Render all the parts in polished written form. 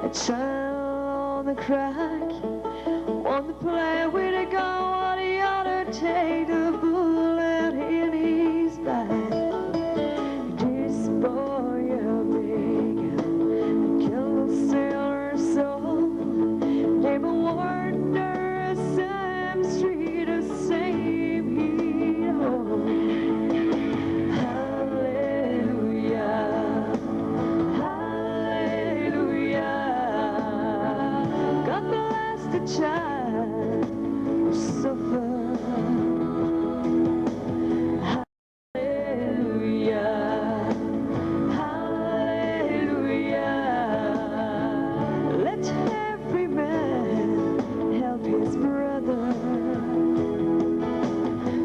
a child on the crack, on the play with a gun, while the other take the bullet in his back. This boy a big kill the sailor soul. They will wander the same street, the same hero. Hallelujah, hallelujah. God bless the child who suffered. Hallelujah, hallelujah. Let every man help his brother.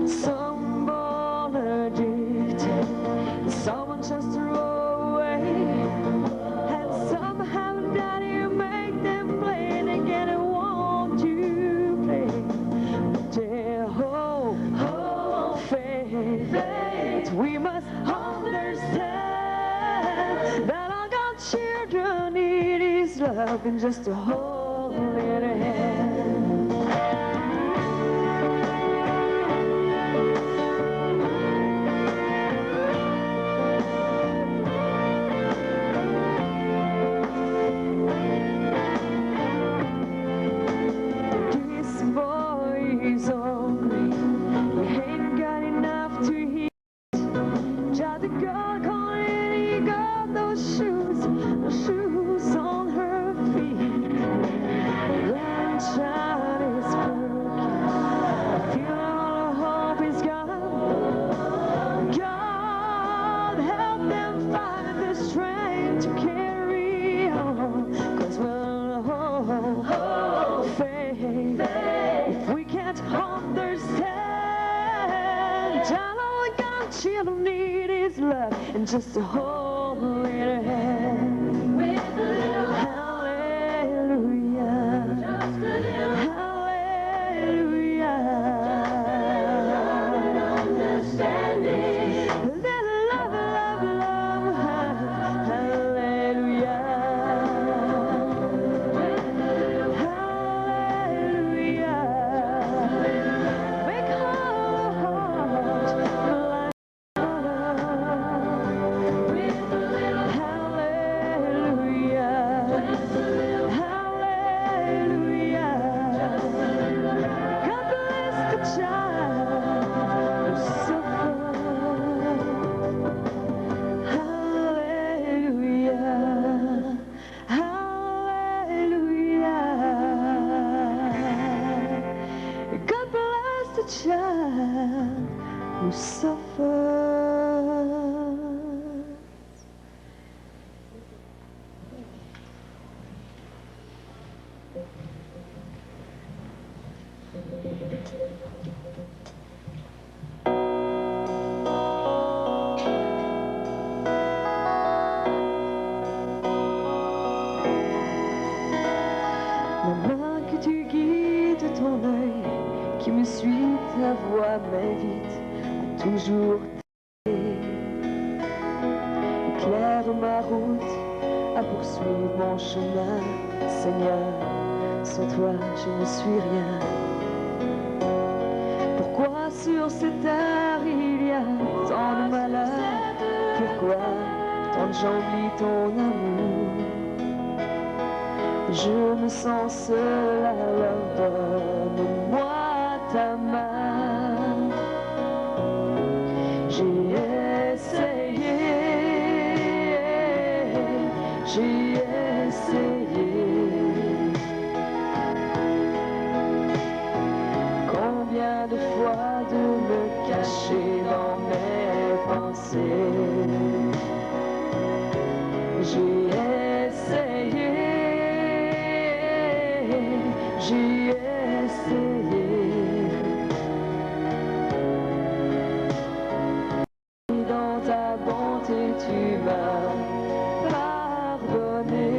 Some born addicted, someone just threw away, and somehow daddy make them play again and want to play. But their whole faith, we must understand that all God's children need is love and just to hold it in hand. This boy is hungry, he ain't got enough to eat. Child of God calling, he got those shoes on her feet. Grandchild is broken, feel all the hope is gone. God help them find the strength to carry on. 'Cause we'll hold faith if we can't understand. All God children need is love and just to hold it in hand. With a little hallelujah, just a little hallelujah, understanding, little love, love, love, hallelujah, hallelujah. Make our heart like with a little hallelujah, hallelujah. God bless the child who suffered. Hallelujah, hallelujah. God bless the child who suffered. Maman, que tu guides ton œil, qui me suit ta voix m'invite à toujours t'aimer. Éclaire ma route, à poursuivre mon chemin. Seigneur, sans toi je ne suis rien. Pourquoi sur cette terre il y a tant de malheur? Pourquoi tant de gens oublient ton amour? Je me sens seul, alors donne-moi ta main. J'ai essayé, j'ai essayé. Combien de fois de me cacher dans mes pensées? J'ai essayé, j'ai essayé. Et dans ta bonté tu m'as pardonné.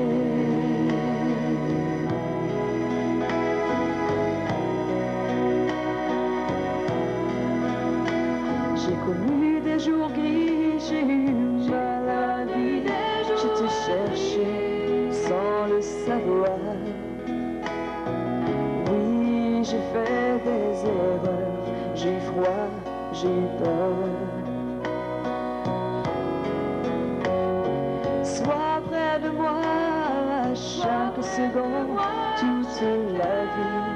J'ai connu des jours gris, j'ai eu mal à la vie. Je te cherchais sans le savoir. savoir. Oui, j'ai fait des erreurs, j'ai froid, j'ai peur. Sois près de moi à chaque seconde, toute la vie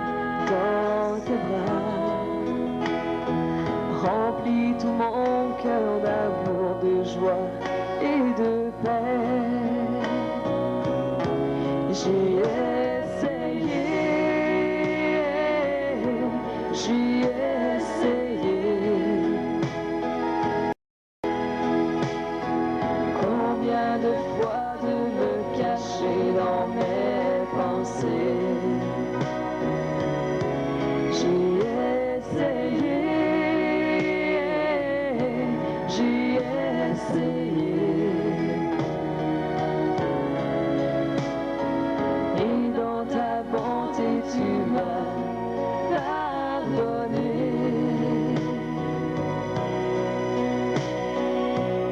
dans tes bras. Remplis tout mon cœur d'amour, de joie et de paix. J'ai essayé, j'ai essayé. Combien de fois de me cacher dans mes pensées. J'ai essayé, j'ai essayé. Et dans ta bonté tu m'as pardonné.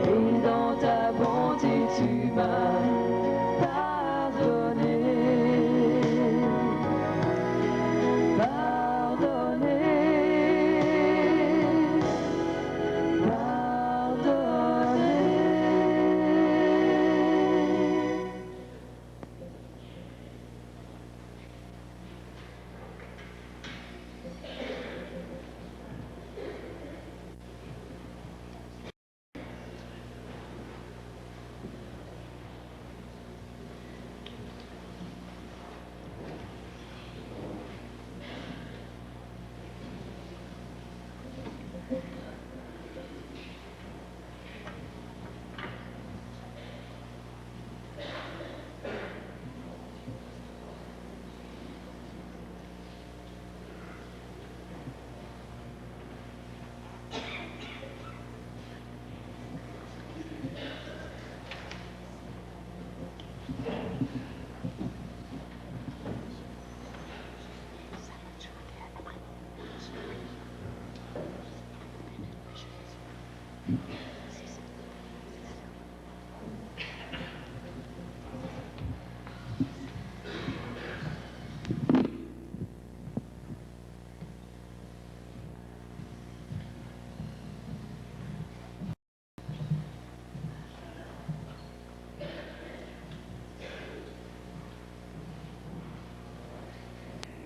Et dans ta bonté tu m'as pardonné. Pardonné. Pardonné.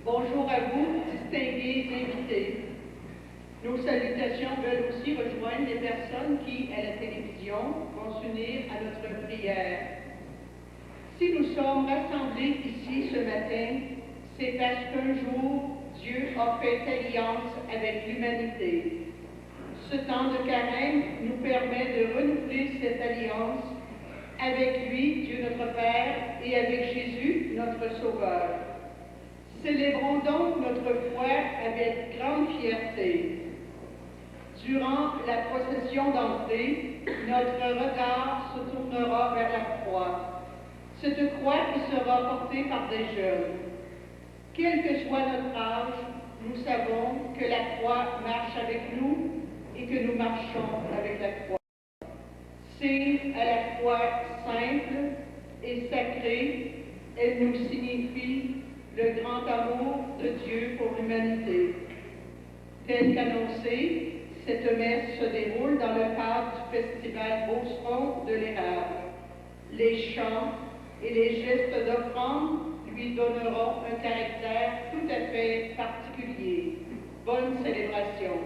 Bonjour à vous, distingués invités. Nos salutations veulent aussi rejoindre les personnes qui, à la télévision, vont s'unir à notre prière. Si nous sommes rassemblés ici ce matin, c'est parce qu'un jour, Dieu a fait alliance avec l'humanité. Ce temps de carême nous permet de renouveler cette alliance avec lui, Dieu notre Père, et avec Jésus, notre Sauveur. Célébrons donc notre foi avec grande fierté. Durant la procession d'entrée, notre regard se tournera vers la croix, cette croix qui sera portée par des jeunes. Quel que soit notre âge, nous savons que la croix marche avec nous et que nous marchons avec la croix. Signe à la fois simple et sacré, elle nous signifie le grand amour de Dieu pour l'humanité. Tel qu'annoncé, cette messe se déroule dans le cadre du festival Beauceron de l'Érable. Les chants et les gestes d'offrande lui donneront un caractère tout à fait particulier. Bonne célébration.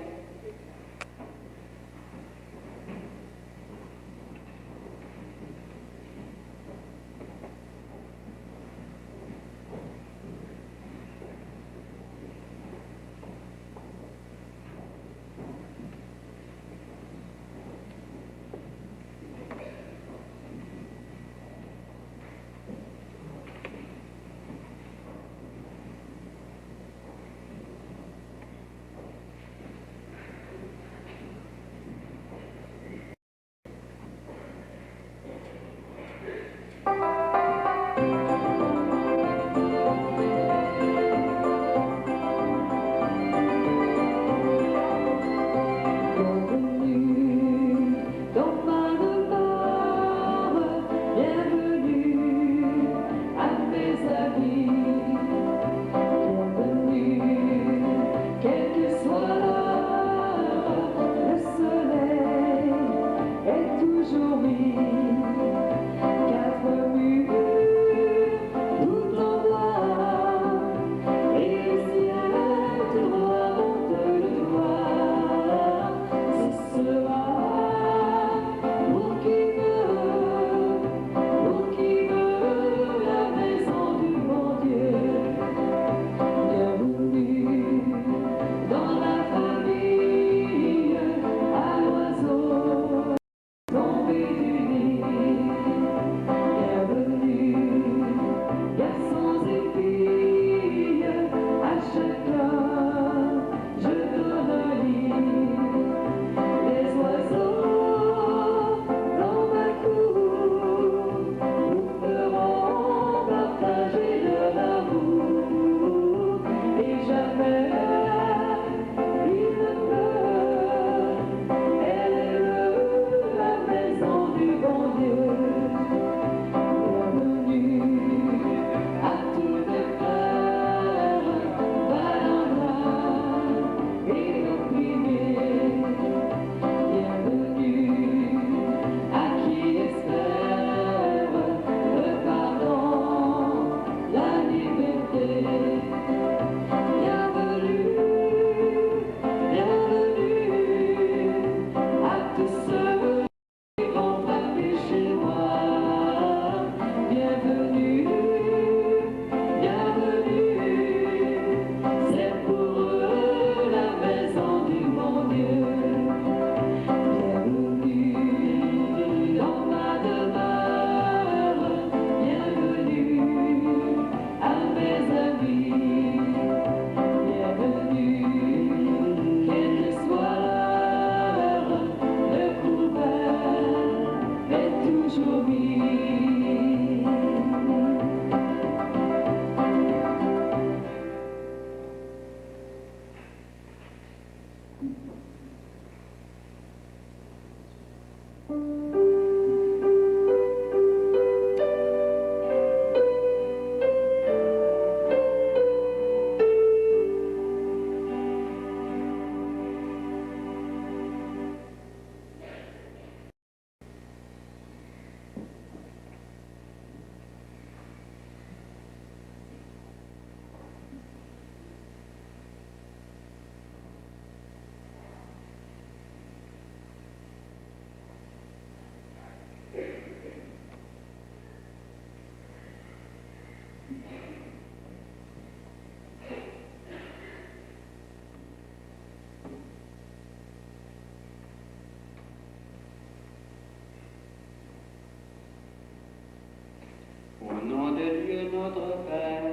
Au nom de Dieu notre Père,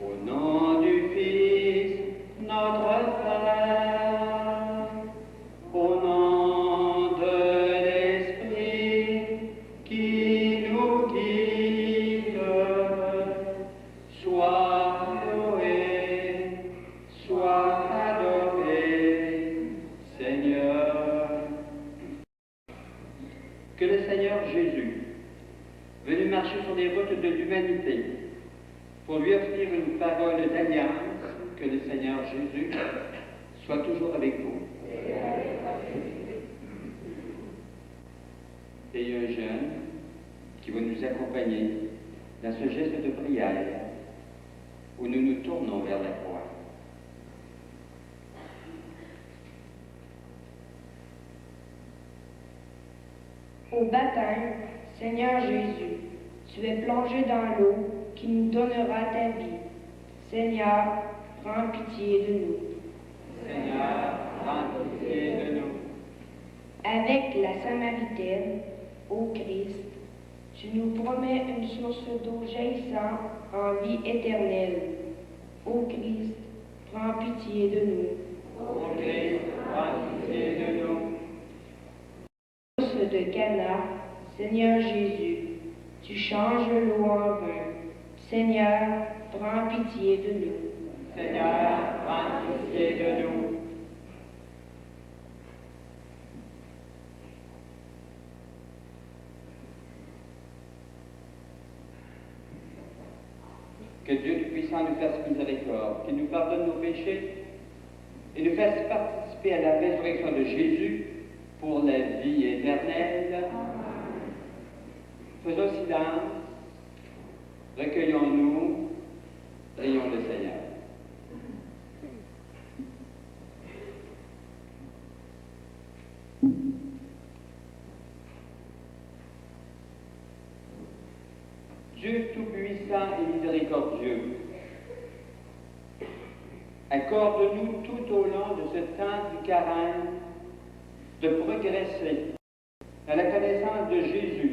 au nom du Fils notre Père, au nom de l'Esprit qui nous guide, sois loué, sois adoré, Seigneur. Que le Seigneur Jésus, venu marcher sur les routes de l'humanité pour lui offrir une parole d'alliance, que le Seigneur Jésus soit toujours avec vous. Et un jeune qui va nous accompagner dans ce geste de prière où nous nous tournons vers la croix. Au baptême, Seigneur Jésus, tu es plongé dans l'eau qui nous donnera ta vie. Seigneur, prends pitié de nous. Seigneur, prends pitié de nous. Avec la Samaritaine, ô Christ, tu nous promets une source d'eau jaillissant en vie éternelle. Ô Christ, prends pitié de nous. Ô Christ, prends pitié de nous. Source de Cana, Seigneur Jésus, tu changes l'eau en vin. Seigneur, prends pitié de nous. Seigneur, prends pitié de nous. Que Dieu Tout-Puissant nous fasse miséricorde, qu'il nous pardonne nos péchés et nous fasse participer à la résurrection de Jésus pour la vie éternelle. Faisons silence, recueillons-nous, prions le Seigneur. Dieu Tout-Puissant et miséricordieux, accorde-nous tout au long de ce temps du carême de progresser à la connaissance de Jésus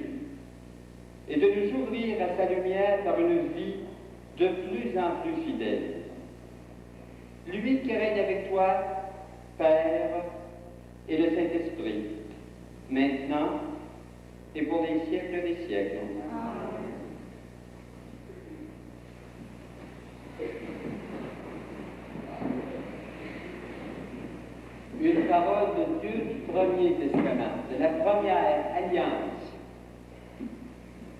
et de nous ouvrir à sa lumière par une vie de plus en plus fidèle. Lui qui règne avec toi, Père et le Saint-Esprit, maintenant et pour les siècles des siècles. Une parole de Dieu du Premier Testament, de la première alliance.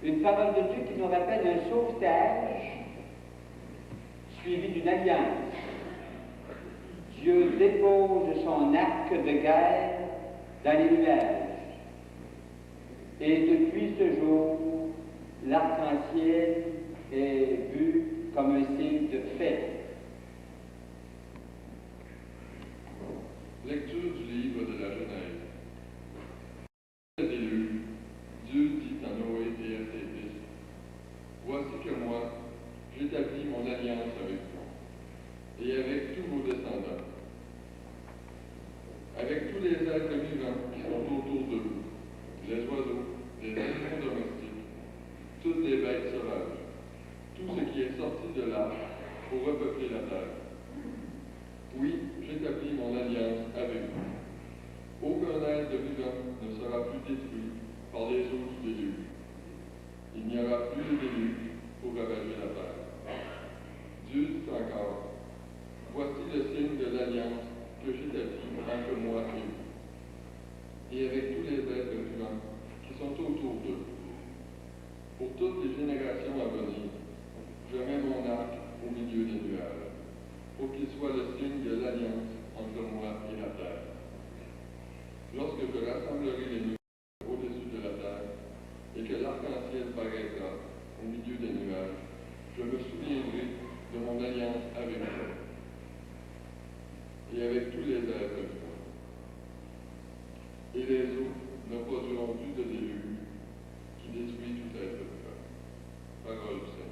Une parole de Dieu qui nous rappelle un sauvetage suivi d'une alliance. Dieu dépose son arc de guerre dans les nuages. Et depuis ce jour, l'arc-en-ciel est vu comme un signe de fête. Lecture du livre de la Genèse. Les élus, Dieu dit à Noé et à ses fils, voici que moi, j'établis mon alliance avec vous, et avec tous vos descendants, avec tous les êtres vivants qui sont autour de vous, les oiseaux, les animaux domestiques, toutes les bêtes sauvages, tout ce qui est sorti de et la terre. Oui, j'établis mon alliance avec vous. Aucun être vivant ne sera plus détruit par les eaux du déluge. Il n'y aura plus de déluge pour ravager la terre. Dieu dit encore, voici le signe de l'alliance que j'établis entre moi et vous, et avec tous les êtres vivants qui sont autour d'eux. Pour toutes les générations à venir, je mets mon arc au milieu des nuages, pour qu'il soit le signe de l'alliance entre moi et la terre. Lorsque je rassemblerai les nuages au-dessus de la terre, et que l'arc-en-ciel paraîtra au milieu des nuages, je me souviendrai de mon alliance avec vous et avec tous les êtres vivants. Et les eaux ne produiront plus de déluge qui détruit tout être vivant. Parole du Seigneur.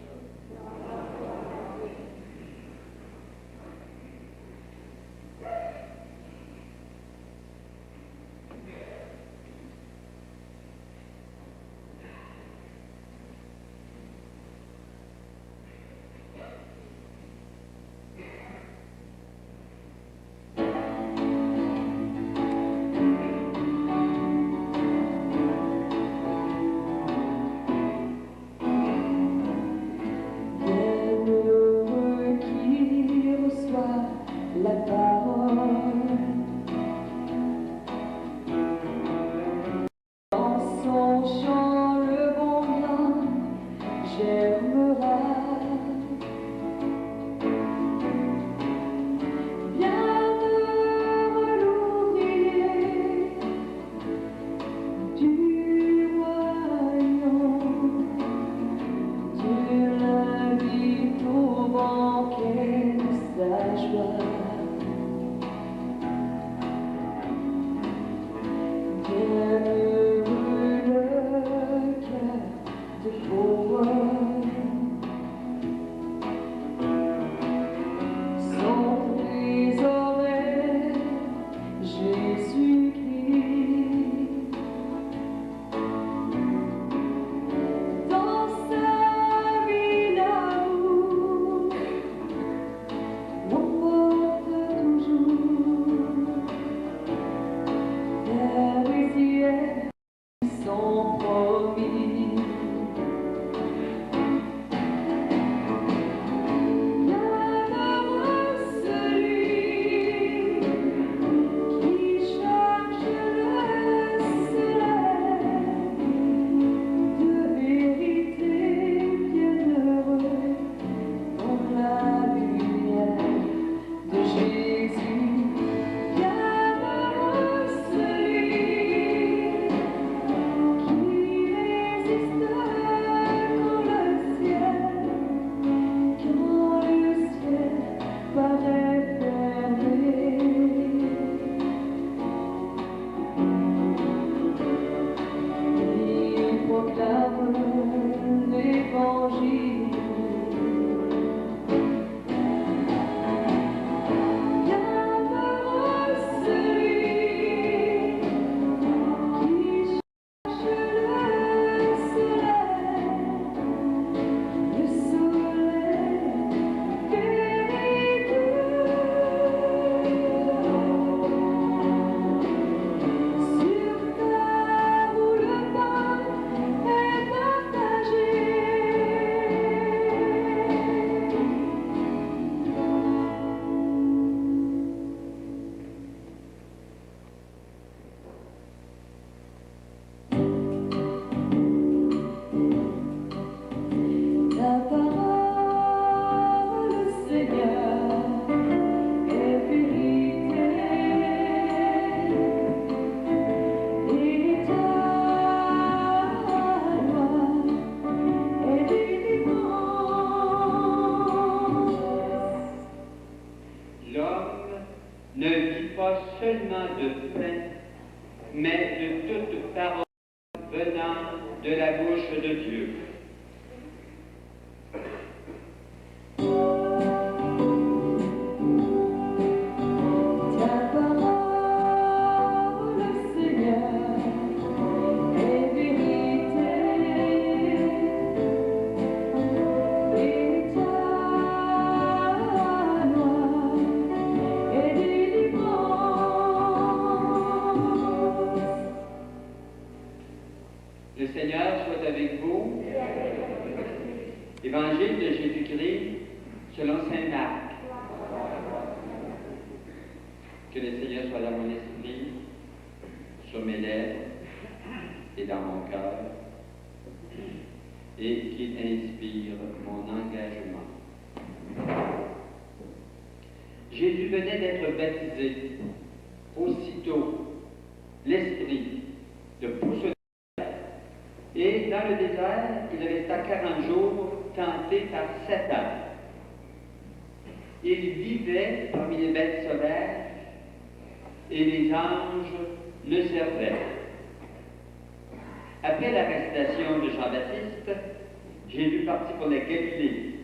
seulement de pain, mais de toute parole venant de la bouche de Dieu. Selon saint Marc, que le Seigneur soit dans mon esprit, sur mes lèvres et dans mon cœur, et qu'il inspire mon engagement. Jésus venait d'être baptisé. Aussitôt, l'Esprit le pousse au désert. Et dans le désert, il resta 40 jours tenté par Satan. Il vivait parmi les bêtes sauvages et les anges le servaient. Après l'arrestation de Jean-Baptiste, Jésus partit pour la Galilée,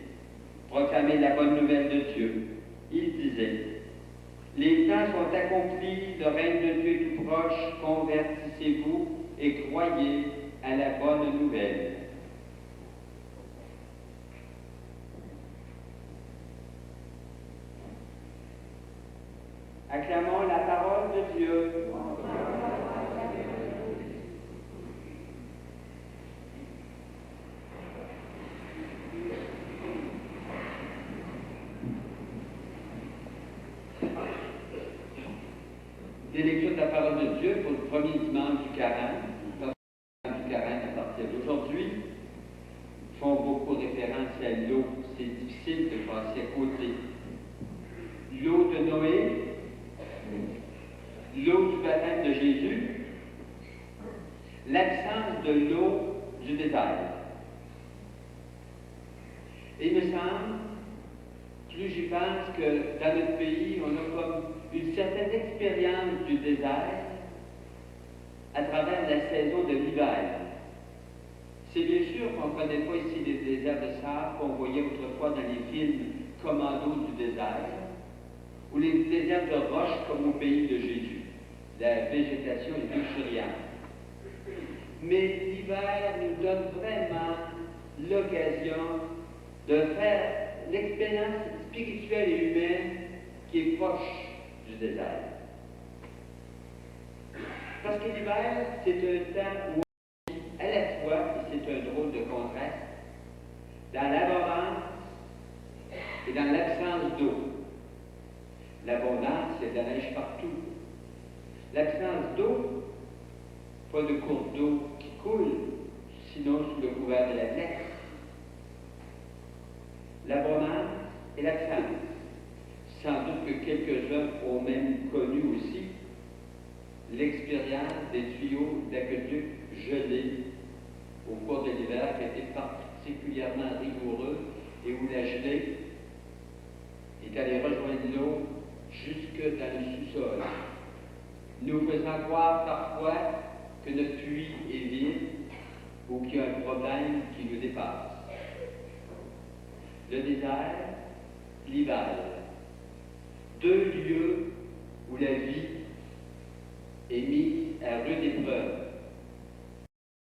proclamer la bonne nouvelle de Dieu. Il disait, « Les temps sont accomplis, le règne de Dieu est tout proche, convertissez-vous et croyez à la bonne nouvelle. » Acclamons la parole de Dieu. Des lectures de la parole de Dieu pour le premier dimanche du carême. Du carême à partir d'aujourd'hui font beaucoup référence à l'eau. C'est difficile de passer à côté. L'eau de Noé, l'eau du baptême de Jésus, l'absence de l'eau du désert. Et il me semble, plus j'y pense, que dans notre pays, on a comme une certaine expérience du désert à travers la saison de l'hiver. C'est bien sûr qu'on ne connaît pas ici les déserts de sable qu'on voyait autrefois dans les films Commando du désert, ou les déserts de roches comme au pays de Jésus. La végétation est luxuriante. Mais l'hiver nous donne vraiment l'occasion de faire l'expérience spirituelle et humaine qui est proche du désert. Parce que l'hiver, c'est un temps où on vit à la fois, et c'est un drôle de contraste, dans l'abondance et dans l'absence d'eau. L'abondance, c'est de la neige partout. L'absence d'eau, pas de cours d'eau qui coule, sinon sous le couvert de la glace. L'abondance et l'absence. Sans doute que quelques-uns ont même connu aussi l'expérience des tuyaux d'aqueduc gelés au cours de l'hiver qui a été particulièrement rigoureux et où la gelée est allée rejoindre l'eau jusque dans le sous-sol, nous faisant croire parfois que notre puits est vide ou qu'il y a un problème qui nous dépasse. Le désert, l'hiver, deux lieux où la vie est mise à rude épreuve.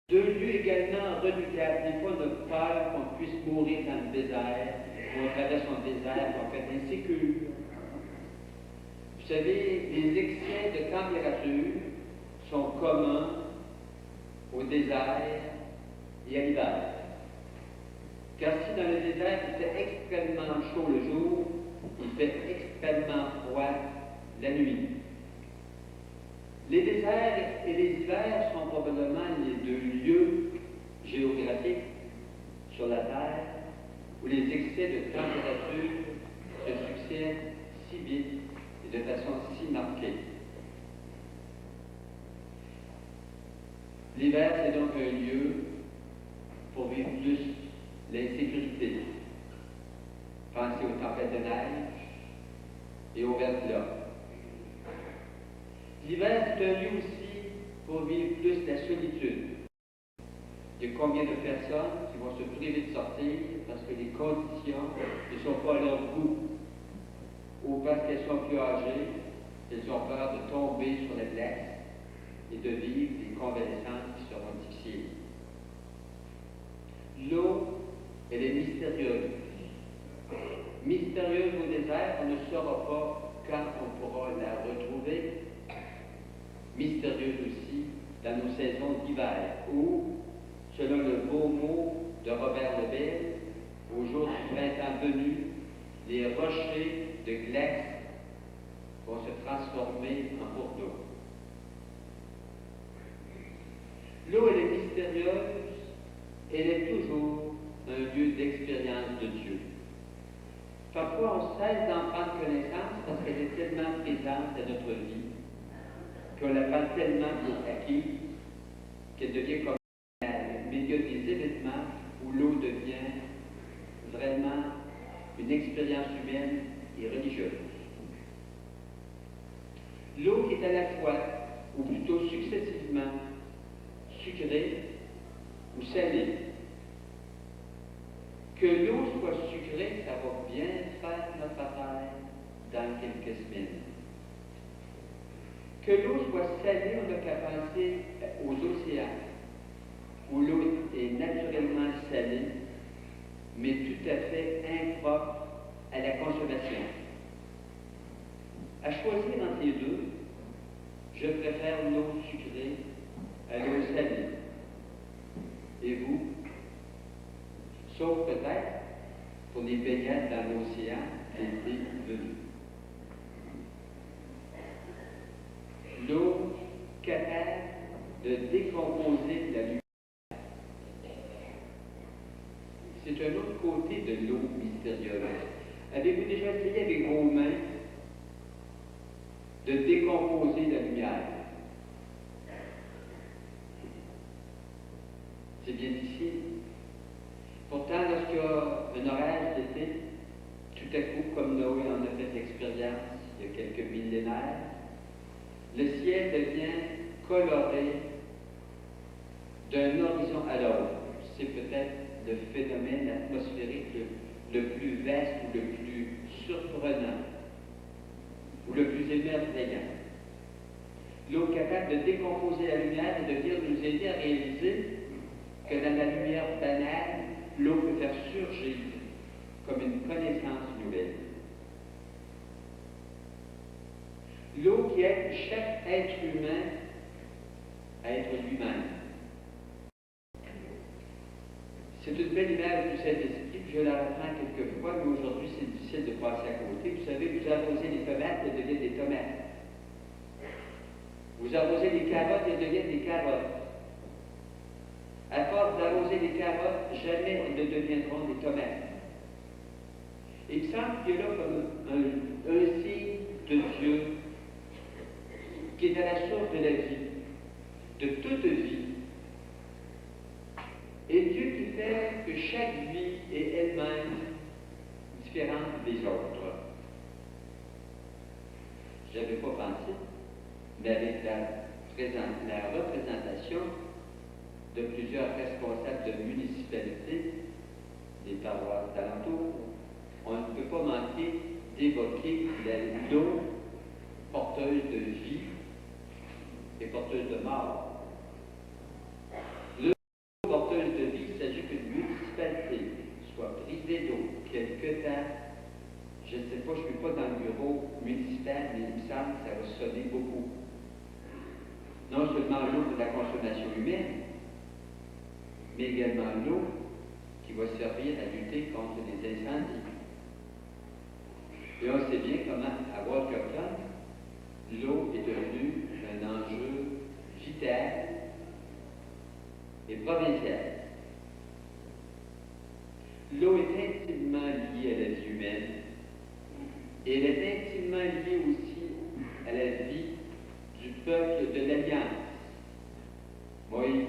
Deux lieux également redoutables. Des fois, on a peur qu'on puisse mourir dans le désert, ou on traverse son désert, qu'on fait insécure. Vous savez, les excès de température sont communs au désert et à l'hiver. Car si dans le désert il fait extrêmement chaud le jour, il fait extrêmement froid la nuit. Les déserts et les hivers sont probablement les deux lieux géographiques sur la Terre où les excès de température se succèdent si vite et de façon si marquée. L'hiver, c'est donc un lieu pour vivre plus l'insécurité. Pensez aux tempêtes de neige et aux verglas. L'hiver, c'est un lieu aussi pour vivre plus la solitude. Il y a combien de personnes qui vont se priver de sortir parce que les conditions ne sont pas à leur goût, ou parce qu'elles sont plus âgées, elles ont peur de tomber sur la glace et de vivre des convalescences qui seront difficiles. L'eau, elle est mystérieuse. Mystérieuse au désert, on ne saura pas quand on pourra la retrouver. Mystérieuse aussi dans nos saisons d'hiver, où, selon le beau mot de Robert Lebel, au jour du printemps venu, les rochers de glace vont se transformer en cours d'eau. L'eau, elle est mystérieuse, elle est toujours un lieu d'expérience de Dieu. Parfois, on cesse d'en prendre connaissance parce qu'elle est tellement présente dans notre vie, qu'on la prend tellement pour acquis, qu'elle devient comme mais il y a des événements où l'eau devient vraiment une expérience humaine et religieuse. L'eau qui est à la fois, ou plutôt successivement, sucrée ou salée. Que l'eau soit sucrée, ça va bien faire notre affaire dans quelques semaines. Que l'eau soit salée, on n'a qu'à penser aux océans, où l'eau est naturellement salée, mais tout à fait impropre à la consommation. À choisir entre les deux, je préfère l'eau sucrée à l'eau salée. Et vous? Sauf peut-être pour les baignades dans l'océan l'été venu. L'eau capable de décomposer la lumière. C'est un autre côté de l'eau mystérieuse. Avez-vous déjà essayé avec vos mains de décomposer la lumière? C'est bien difficile. Pourtant, lorsqu'il y a un orage d'été, tout à coup, comme Noé en a fait l'expérience il y a quelques millénaires, le ciel devient coloré d'un horizon à l'autre. C'est peut-être le phénomène atmosphérique le plus vaste ou le plus surprenant ou le plus émerveillant. L'eau capable de décomposer la lumière et de venir nous aider à réaliser que dans la lumière banale, l'eau peut faire surgir comme une connaissance nouvelle. L'eau qui aide chaque être humain à être lui-même. C'est une belle image du Saint-Esprit, je la reprends quelquefois, mais aujourd'hui c'est difficile de passer à côté. Vous savez, vous arrosez les tomates, elles deviennent des tomates. Vous arrosez les carottes, elles deviennent des carottes. À force d'arroser les carottes, jamais elles ne deviendront des tomates. Il me semble qu'il y a là comme un signe de Dieu qui est à la source de la vie, de toute vie. Et Dieu qui fait que chaque vie est elle-même différente des autres. Je n'avais pas pensé, mais avec la représentation de plusieurs responsables de municipalités, des paroisses d'alentour, on ne peut pas manquer d'évoquer l'eau porteuse de vie et porteuse de mort. L'eau porteuse de vie, il s'agit qu'une municipalité soit privée d'eau quelque temps. Je ne sais pas, je ne suis pas dans le bureau municipal, mais il me semble que ça va sonner beaucoup. Non seulement l'eau pour la consommation humaine, mais également l'eau qui va servir à lutter contre les incendies. Et on sait bien comment, à Watertown, l'eau est devenue un enjeu vital et provincial. L'eau est intimement liée à la vie humaine et elle est intimement liée aussi à la vie du peuple de l'Alliance. Moïse,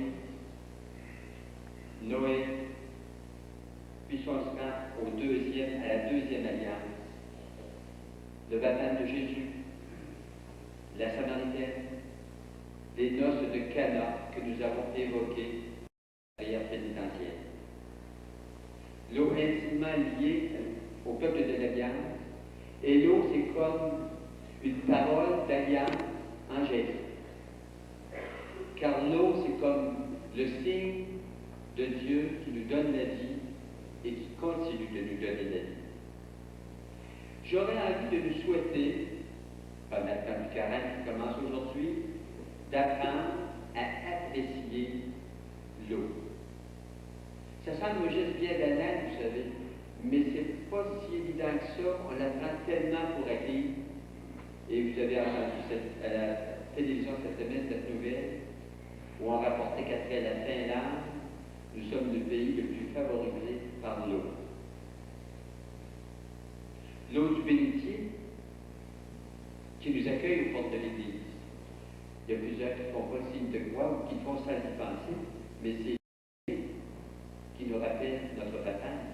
Noé, puis on se rend à la deuxième alliance. Le baptême de Jésus, la Samaritaine, les noces de Cana que nous avons évoquées à l'arrière pénitentiaire. L'eau intimement liée au peuple de l'Alliance, et l'eau c'est comme une parole d'alliance angélique. Car l'eau c'est comme le signe de Dieu qui nous donne la vie et qui continue de nous donner la vie. J'aurais envie de nous souhaiter, pendant le temps du carême qui commence aujourd'hui, d'apprendre à apprécier l'eau. Ça semble un geste bien banal, vous savez, mais c'est pas si évident que ça, on la prend tellement pour acquis. Et vous avez entendu à la télévision cette semaine cette nouvelle où on rapportait qu'après la Finlande, nous sommes le pays le plus favorisé par l'eau. L'eau du bénitier qui nous accueille aux portes de l'Église. Il y a plusieurs qui ne font pas signe de croix ou qui font sans y penser, mais c'est qui nous rappelle notre baptême.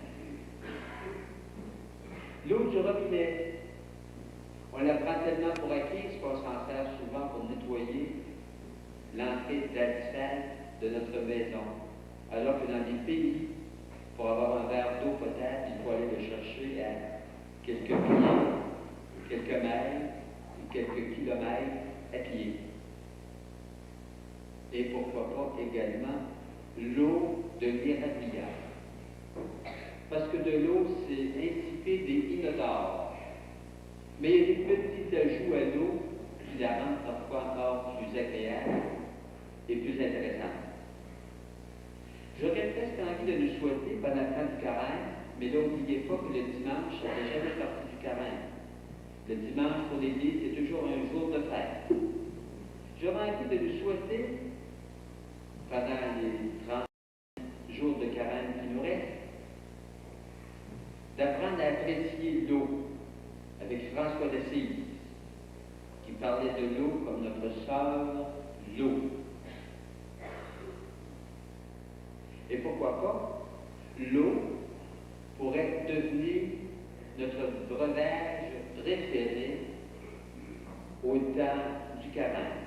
L'eau du robinet, on la prend tellement pour acquise qu'on s'en sert souvent pour nettoyer l'entrée d'altitude de notre maison, alors que dans des pays, pour avoir un verre d'eau potable, il faut aller le chercher à quelques pieds, quelques mètres, ou quelques kilomètres à pied. Et pourquoi pas également l'eau de l'Irradiable. Parce que de l'eau, c'est insipide et inodore. Mais il y a des petits ajouts à l'eau qui la rendent parfois encore plus agréable et plus intéressante. J'aurais presque envie de nous souhaiter pendant le temps du carême, mais n'oubliez pas que le dimanche, ça fait jamais partie du carême. Le dimanche pour l'Église, c'est toujours un jour de fête. J'aurais envie de nous souhaiter, pendant les 30 jours de carême qui nous restent, d'apprendre à apprécier l'eau avec François d'Assise, qui parlait de l'eau comme notre sœur, l'eau. Et pourquoi pas, l'eau pourrait devenir notre breuvage préféré au temps du carême.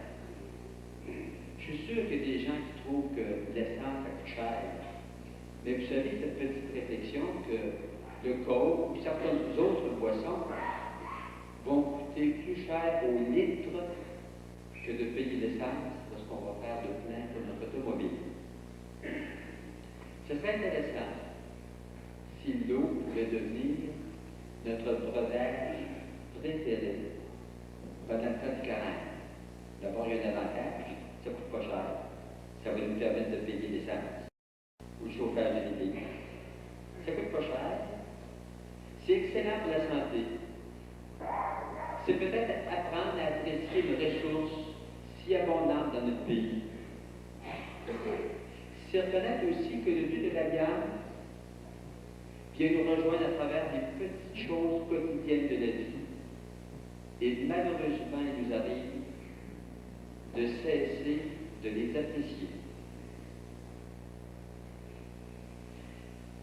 Je suis sûr qu'il y a des gens qui trouvent que l'essence coûte cher. Mais vous savez, cette petite réflexion que le coke ou certaines autres boissons vont coûter plus cher au litre que de payer l'essence lorsqu'on va faire le plein pour notre automobile. Ce serait intéressant si l'eau pouvait devenir notre breuvage préféré pendant le temps du carême. D'abord, il y a un avantage, ça ne coûte pas cher. Ça va nous permettre de payer l'essence ou le chauffage de l'église. Ça ne coûte pas cher. C'est excellent pour la santé. C'est peut-être apprendre à apprécier une ressource si abondante dans notre pays. C'est reconnaître aussi que le Dieu de la viande vient nous rejoindre à travers des petites choses quotidiennes de la vie. Et malheureusement, il nous arrive de cesser de les apprécier.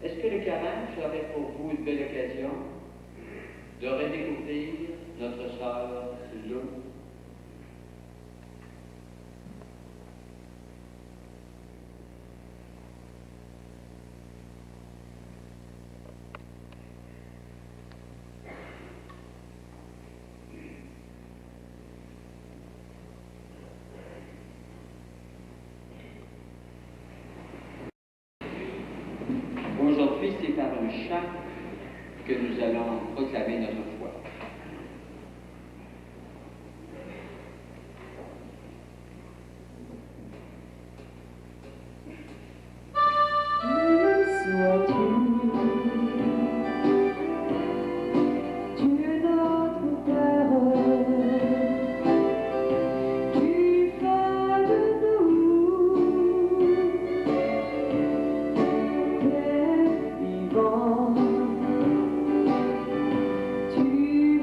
Est-ce que le carême serait pour vous une belle occasion de redécouvrir notre sœur, l'eau? Aujourd'hui, c'est par un chant que nous allons proclamer notre foi. Tu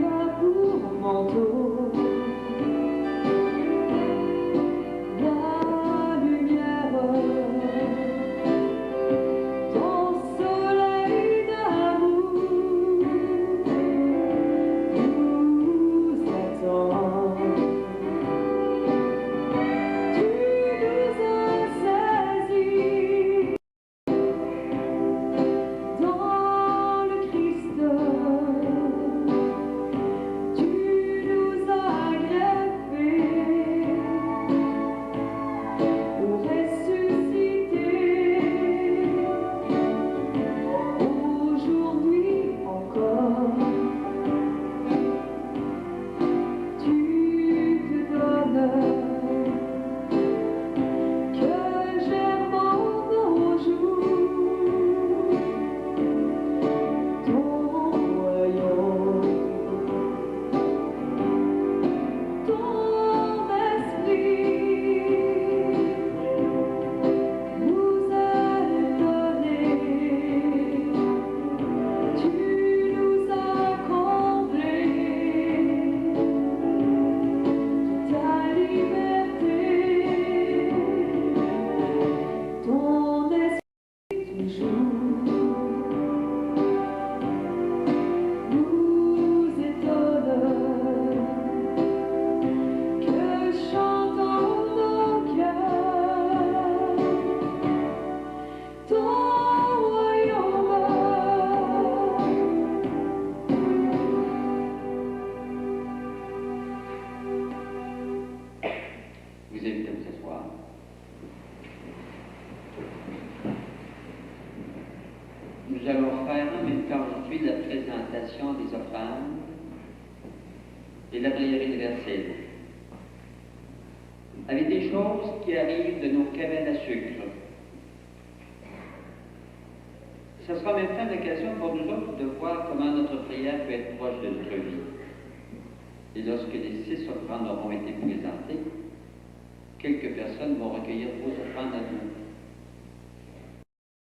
suivi la présentation des offrandes et la prière universelle, avec des choses qui arrivent de nos cabanes à sucre. Ce sera en même temps l'occasion pour nous autres de voir comment notre prière peut être proche de notre vie. Et lorsque les 6 offrandes auront été présentées, quelques personnes vont recueillir vos offrandes à vous.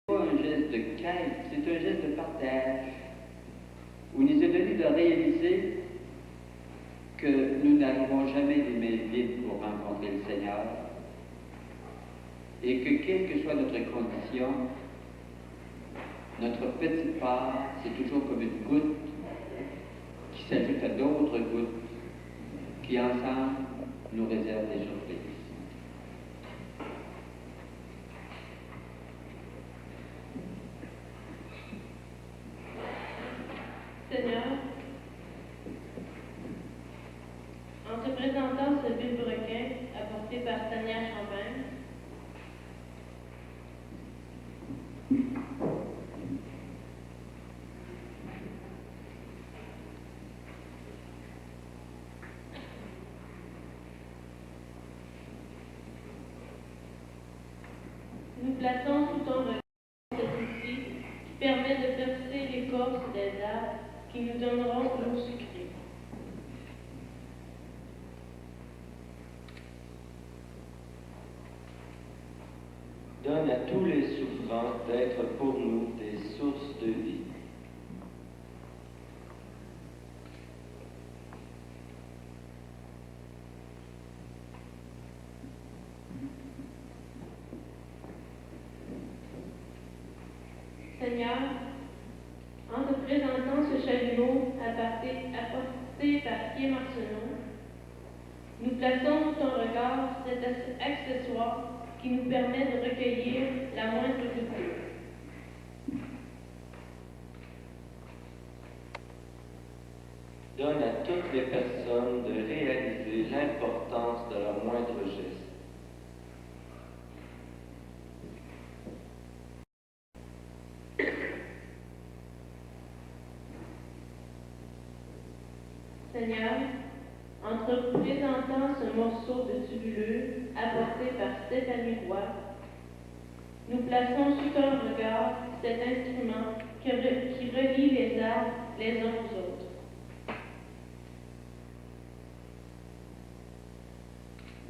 Ce n'est pas un geste de quête, c'est un geste de partage, où il nous est donné de réaliser que nous n'arrivons jamais les mains vides pour rencontrer le Seigneur, et que quelle que soit notre condition, notre petite part, c'est toujours comme une goutte qui s'ajoute à d'autres gouttes qui, ensemble, nous réservent des surprises. Seigneur, en te présentant ce vilebrequin apporté par Tania Champagne, nous plaçons sous ton regard cet outil qui permet de percer l'écorce des arbres qui nous donneront l'eau sucrée. Donne à tous les souffrants d'être pour nous des sources de vie. Seigneur, en te présentant ce chalumeau apporté par Pierre Marceneau, nous plaçons sous ton regard cet accessoire qui nous permet de recueillir la moindre goutte d'eau. Donne à toutes les personnes de réaliser l'importance de leur moindre geste. Seigneur, en te présentant ce morceau de tubuleux apporté par Stéphanie Roy, nous plaçons sous ton regard cet instrument qui relie les arbres les uns aux autres.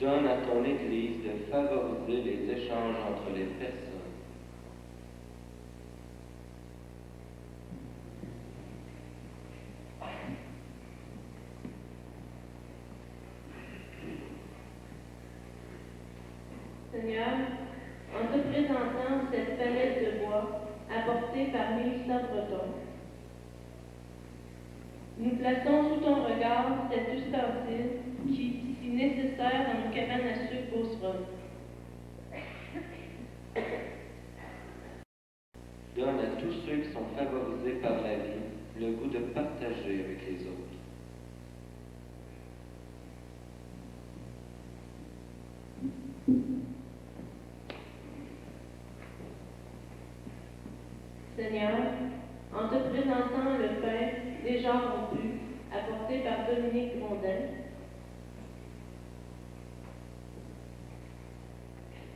Donne à ton Église de favoriser les échanges entre les personnes. Seigneur, en te présentant cette palette de bois apportée par Mélissa Breton, nous plaçons sous ton regard cet ustensile qui est si nécessaire dans nos cabanes à sucre Beauceronne. Donne à tous ceux qui sont favorisés par la vie le goût de partager avec les autres. Seigneur, en te présentant le pain déjà rompu, apporté par Dominique Grondin,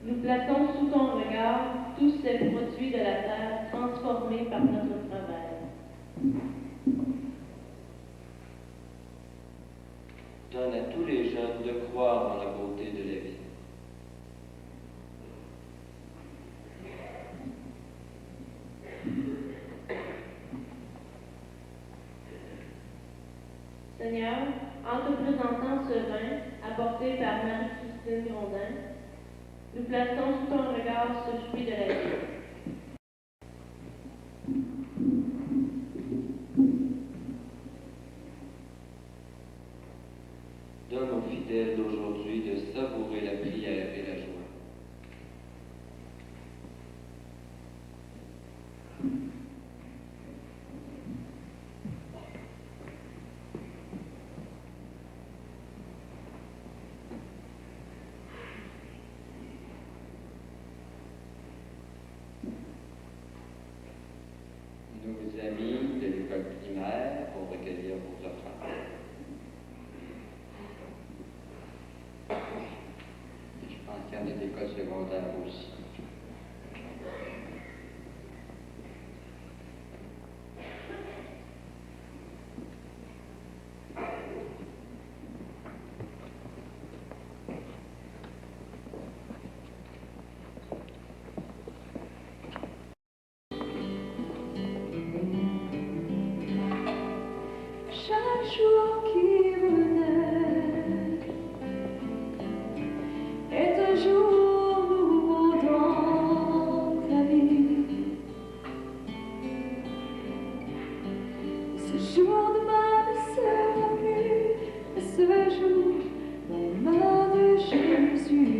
nous plaçons sous ton regard tous ces produits de la terre transformés par notre travail. Donne à tous les jeunes de croire en la beauté de la vie. Seigneur, en te présentant ce vin apporté par Marie-Christine Grondin, nous plaçons sous ton regard ce fruit de la vie. Donne aux fidèles d'aujourd'hui de savourer la prière et la joie. secondaire aussi. Chaque jour qui renaît est un jour nouveau dans ta vie. Ce jour demain ne sera plus ce jour dans les mains de Jésus.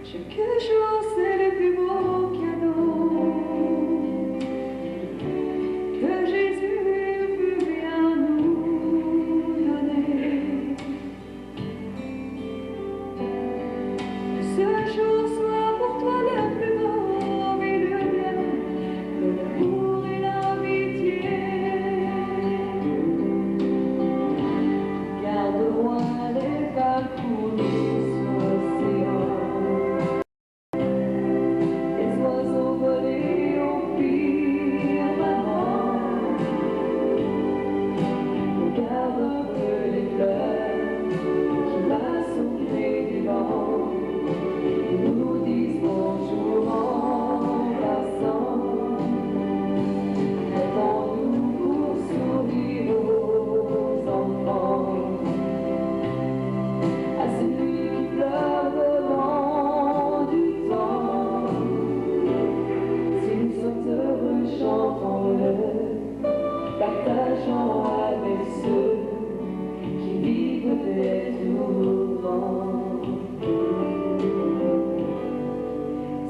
Chaque jour c'est le plus beau cadeau que Jésus veut bien nous donner. Que ce jour soit pour toi le plus beau et le bien, de l'amour et l'amitié. Garde loin les parcours sur l'océan. Les oiseaux volés au firmament. Regarde un peu les fleurs qui passent au gré du vent et nous disent bonjour en passant. Répondons-nous pour sourire aux enfants, à celui qui pleure devant du temps. Si nous sommes heureux, chantons-le, partageons avec ceux qui vivent des tourments.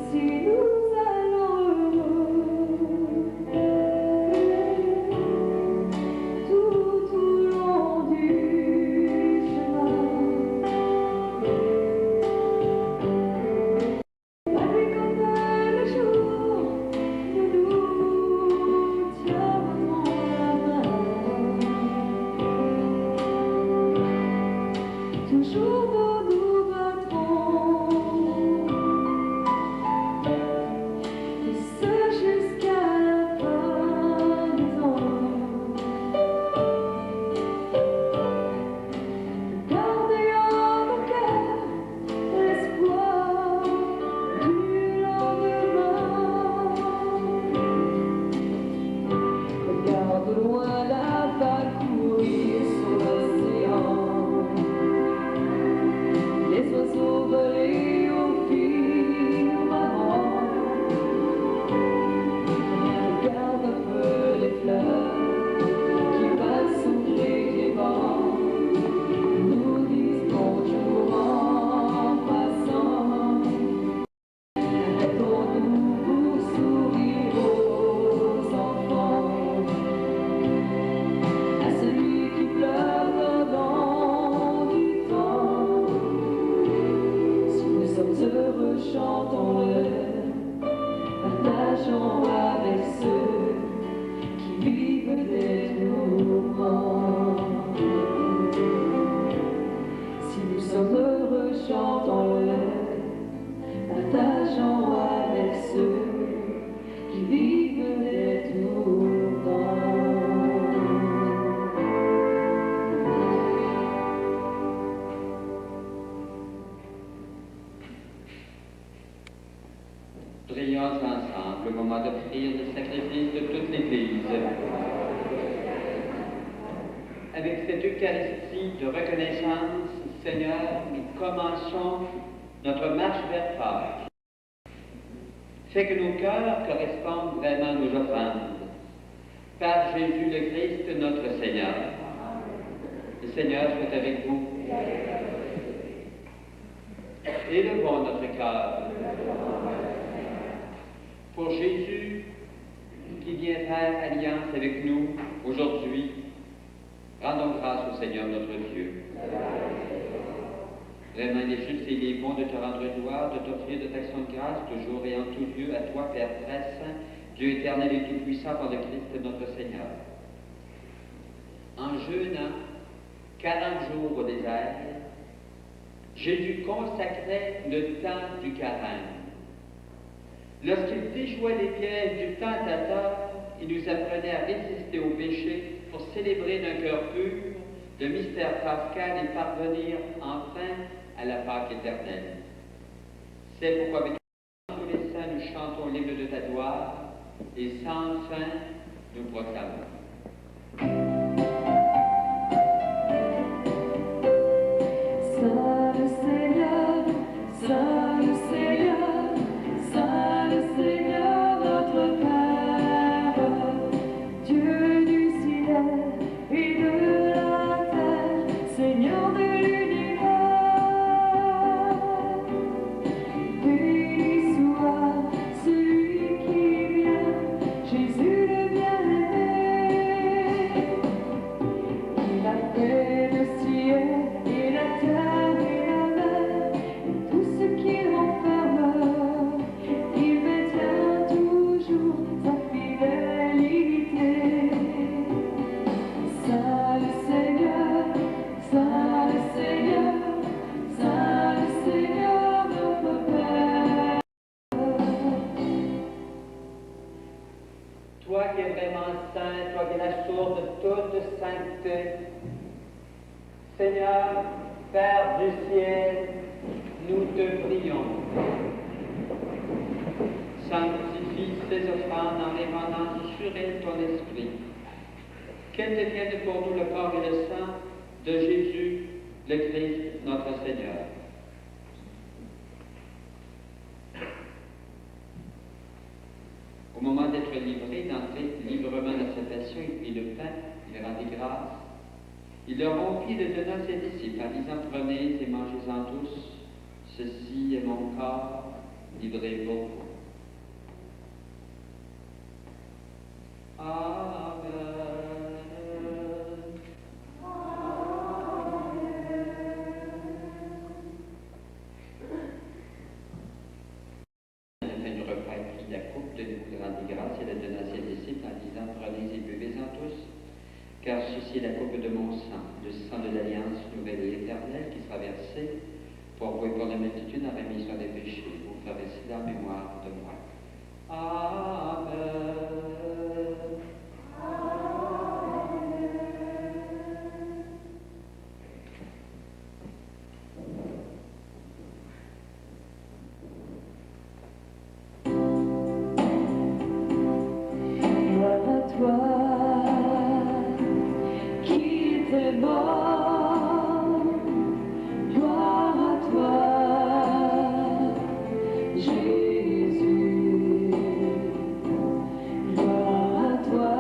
Si nous allons heureux tout au long du chemin, la nuit comme le jour, nous tiendrons la main. Toujours nous nous battrons, et ce jusqu'à la fin des ans. Gardez en nos cœurs l'espoir du lendemain. Regarde loin la vague courir sur l'océan. Les oiseaux volés au firmament. Regarde un peu les fleurs qui passent au gré des vents, nous disent bonjour en passant. Répondons-nous pour sourire aux enfants, à celui qui pleure devant du temps. Si nous sommes heureux, chantons-le, partageons avec ceux qui vivent des tourments. Si nous sommes heureux, chantons-le, partageons avec ceux qui vivent des tourments. Prions ensemble au moment d'offrir le sacrifice de toute l'Église. Avec cette Eucharistie de reconnaissance, Seigneur, nous commençons notre marche vers Pâques. Fais que nos cœurs correspondent vraiment à nos offrandes. Par Jésus le Christ, notre Seigneur. Le Seigneur soit avec vous. Élevons notre cœur. Pour Jésus, qui vient faire alliance avec nous aujourd'hui, rendons grâce au Seigneur notre Dieu. Vraiment, il est juste et il est bon de te rendre gloire, de t'offrir de t'action de grâce toujours et en tout lieu à toi, Père très saint, Dieu éternel et tout-puissant par le Christ notre Seigneur. En jeûnant 40 jours au désert, Jésus consacrait le temps du carême. Lorsqu'il déjouait les pièges du tentateur, il nous apprenait à résister au péché pour célébrer d'un cœur pur le mystère pascal et parvenir enfin à la Pâque éternelle. C'est pourquoi avec tous les saints nous chantons l'hymne de ta gloire et sans fin nous proclamons. Saint le Seigneur, Saint le Seigneur, Saint le Seigneur notre Père, Dieu du ciel et de la terre, Seigneur de l'univers. Béni soit celui qui vient, Jésus le bien-aimé. Il a fait le ciel et la terre et la mer, et tout ce qu'il renferme. Il maintient toujours sa fidélité. Saint le Seigneur, Saint le Seigneur, Saint le Seigneur notre Père. Toi qui es vraiment saint, toi qui es la source de toute sainteté, Seigneur, Père du ciel, nous te prions. Sanctifie ces offrandes en répandant sur elles ton esprit. Qu'elles deviennent pour nous le corps et le sang de Jésus, le Christ, notre Seigneur. Au moment d'être livré, d'entrer librement dans sa passion, il prit le pain, il rendit grâce. Il le rompit et le donna à ses disciples en disant, prenez et mangez-en tous, ceci est mon corps livré pour vous. Amen. À la fin du repas, il prit la coupe, de nous rendit grâce et la donna à ses disciples en disant, prenez et buvez-en tous, car ceci est la coupe de mon sang, le sang de l'alliance nouvelle et éternelle qui sera versé pour vous et pour la multitude en rémission des péchés. Vous ferez cela en mémoire de moi. Amen. Gloire à toi qui étais mort, gloire à toi, Jésus, gloire à toi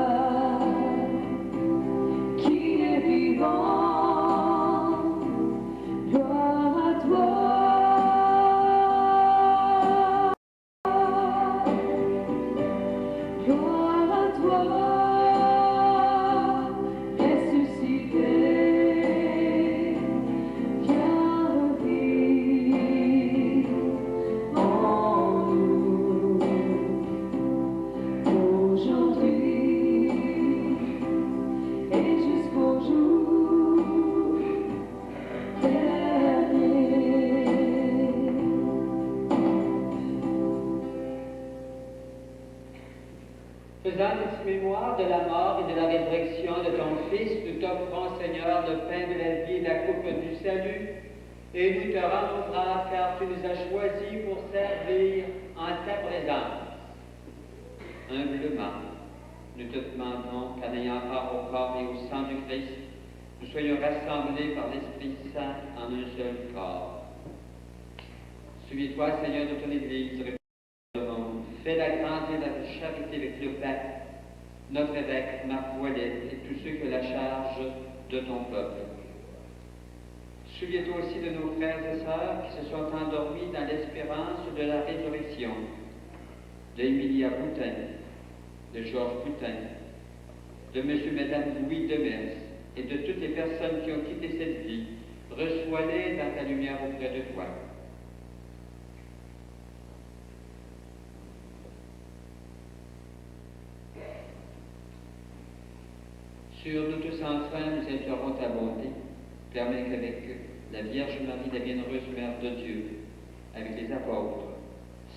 qui est vivant, gloire à toi. Gloire à toi, ressuscité, viens vivre en nous, aujourd'hui et jusqu'au jour dernier. Faisant cette mémoire de la mort et de la résurrection de ton Fils, nous t'offrons, Seigneur, le pain de la vie et la coupe du salut, et nous te rendons grâce car tu nous as choisis pour servir en ta présence. Humblement, nous te demandons qu'en ayant part au corps et au sang du Christ, nous soyons rassemblés par l'Esprit Saint en un seul corps. Souviens-toi, Seigneur, de ton Église. Fais la grande et la charité avec le pape, notre évêque Marc Ouellet et tous ceux qui ont la charge de ton peuple. Souviens-toi aussi de nos frères et sœurs qui se sont endormis dans l'espérance de la résurrection, d'Emilia Boutin, de Georges Boutin, de M. et Mme Louis Demers et de toutes les personnes qui ont quitté cette vie. Reçois-les dans ta lumière auprès de toi. Sur nous tous enfin, nous implorons ta bonté. Permets qu'avec la Vierge Marie, la Bienheureuse Mère de Dieu, avec les apôtres,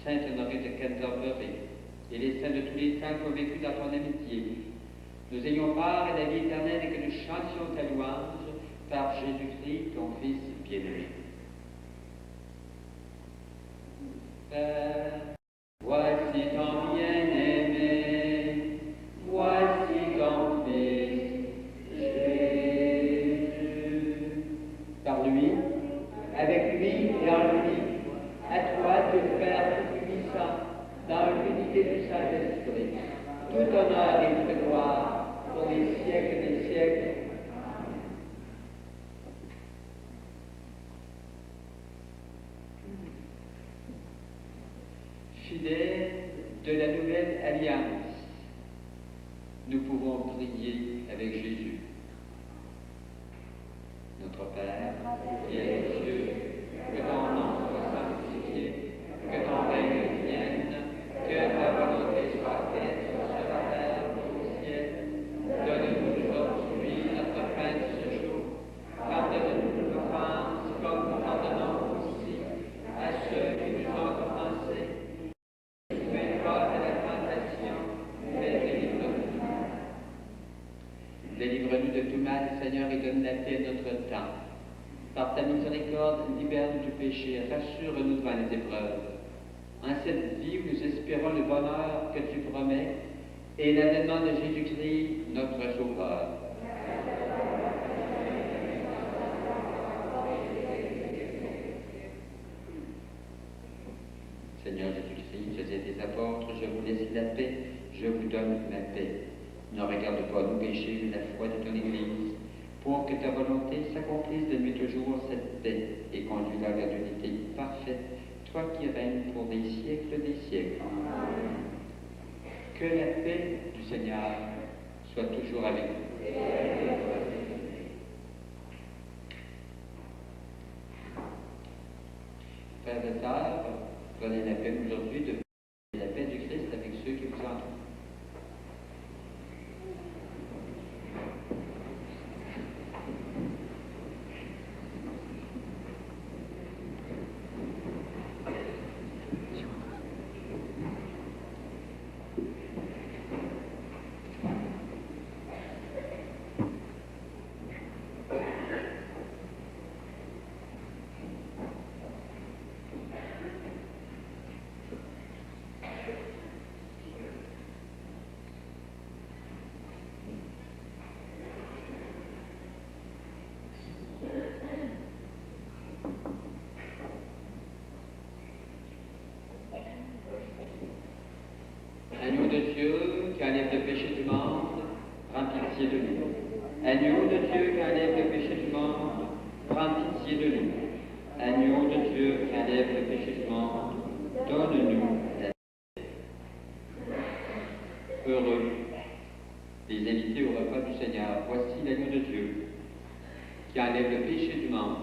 Sainte Honorée de Canterbury et les saints de tous les saints qui ont vécu dans ton amitié, nous ayons part à la vie éternelle et que nous chantions ta louange par Jésus-Christ, ton Fils bien-aimé. Père, voici ton bien-aimé, voici ton Fils, Jésus. Par lui, avec lui et en lui, à toi, Dieu Père Tout-Puissant, dans l'unité du Saint-Esprit, tout honneur et toute gloire pour les siècles des siècles. Fidèles de la nouvelle alliance, nous pouvons prier avec Jésus. Notre Père, qui es aux cieux, que ton nom soit sanctifié, que ton règne vienne, que ta volonté soit faite sur la terre et au ciel. Donne-nous aujourd'hui notre pain de ce jour. Pardonne-nous nos offenses, comme nous pardonnons aussi à ceux qui nous ont offensés. Délivre-nous de tout mal, Seigneur, et donne la paix à notre temps. Par ta miséricorde, libère-nous du péché, rassure-nous devant les épreuves. En cette vie où nous espérons le bonheur que tu promets et l'avènement de Jésus-Christ, notre Sauveur. Seigneur Jésus-Christ, je dis à tes apôtres, je vous laisse la paix, je vous donne ma paix. Ne regarde pas nos péchés, mais la foi de ton Église, pour que ta volonté s'accomplisse de nuit toujours cette paix et conduis-la vers l'unité parfaite, toi qui règnes pour des siècles des siècles. Que la paix du Seigneur soit toujours avec vous. Frères et sœurs, prenez la peine aujourd'hui de faire la paix du Christ avec ceux qui vous entourent. Agneau de Dieu qui enlève le péché du monde, prends pitié de nous. Agneau de Dieu qui enlève le péché du monde, prends pitié de nous. Agneau de Dieu qui enlève le péché du monde, donne-nous la paix. Heureux les invités au repas du Seigneur. Voici l'agneau de Dieu qui enlève le péché du monde.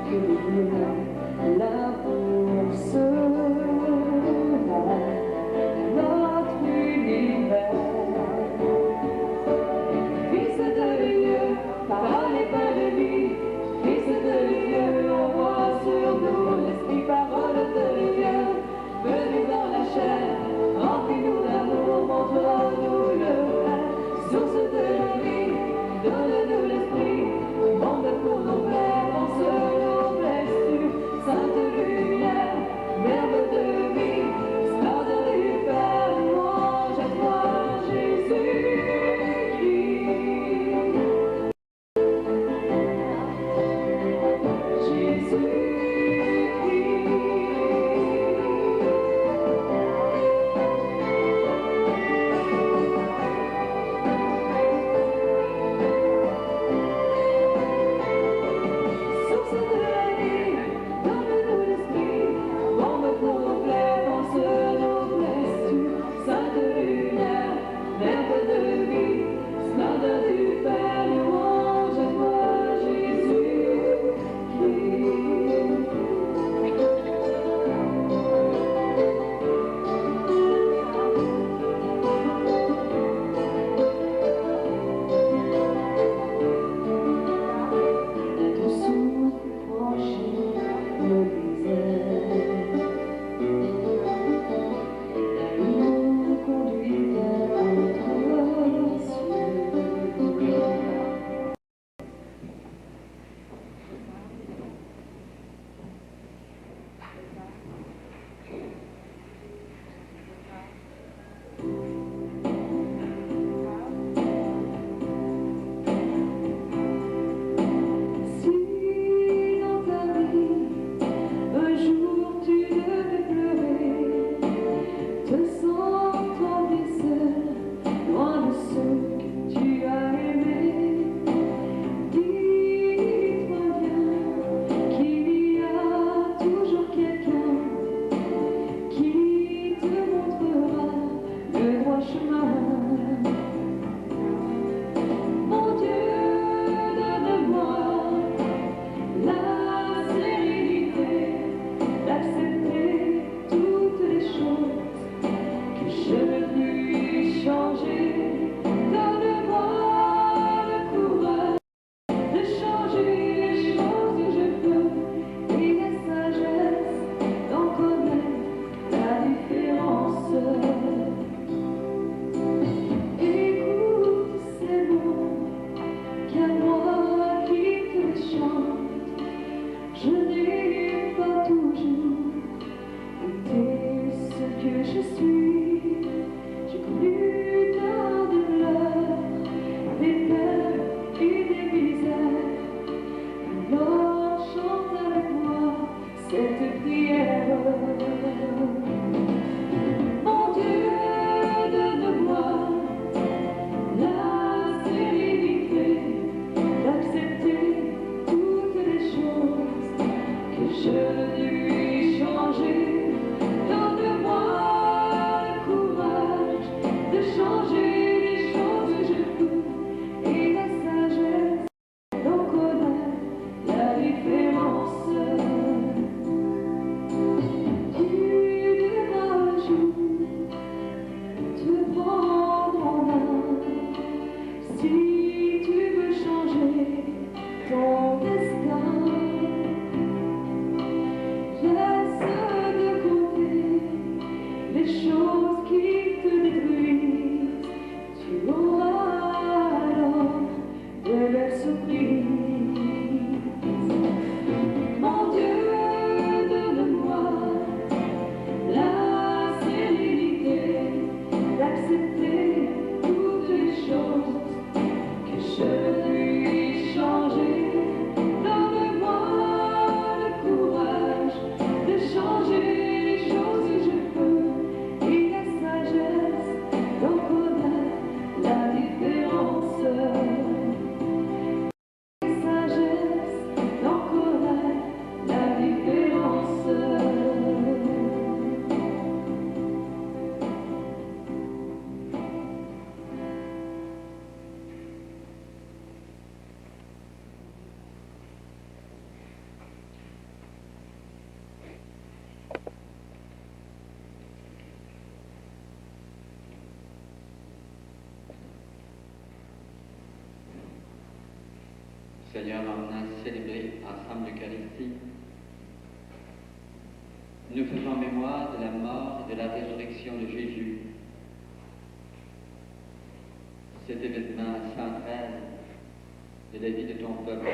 que demain l'amour sera notre univers. Fils de Dieu, parole et pas de vie, Fils de Dieu, envoie sur nous l'esprit, parole de Dieu, venu dans la chair, remplis-nous d'amour, montre-nous le vrai, source de la vie, donne-nous l'esprit, bombe pour nos plaies, pense nos blessures, sainte lumière, verbe de vie, splendeur du Père, louange à toi, Seigneur, en venant célébrer ensemble l'Eucharistie, nous faisons mémoire de la mort et de la résurrection de Jésus. Cet événement central de la vie de ton peuple,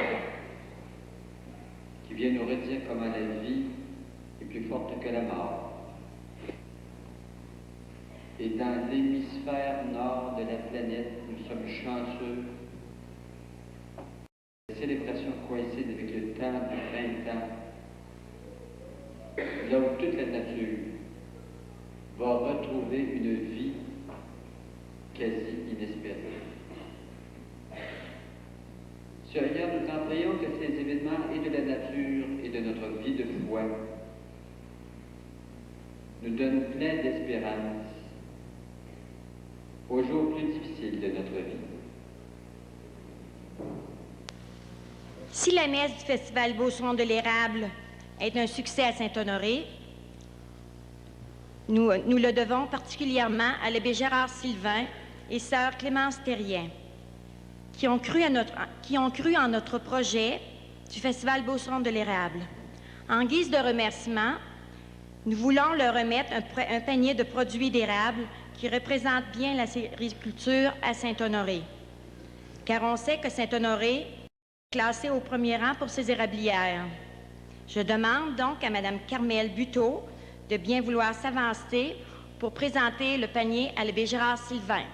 qui vient nous redire comment la vie est plus forte que la mort. Et dans l'hémisphère nord de la planète, nous sommes chanceux. La célébration coïncide avec le temps du printemps, là où toute la nature va retrouver une vie quasi inespérée. Seigneur, nous t'en prions que ces événements et de la nature et de notre vie de foi nous donnent plein d'espérance aux jours plus difficiles de notre vie. Si la messe du Festival Beauceron de l'Érable est un succès à Saint-Honoré, nous le devons particulièrement à l'abbé Gérard Sylvain et sœur Clémence Thérien, qui ont cru en notre projet du Festival Beauceron de l'Érable. En guise de remerciement, nous voulons leur remettre un panier de produits d'érable qui représente bien la sériculture à Saint-Honoré. Car on sait que Saint-Honoré est classé au premier rang pour ses érablières. Je demande donc à Mme Carmel Buteau de bien vouloir s'avancer pour présenter le panier à l'abbé Gérard Sylvain.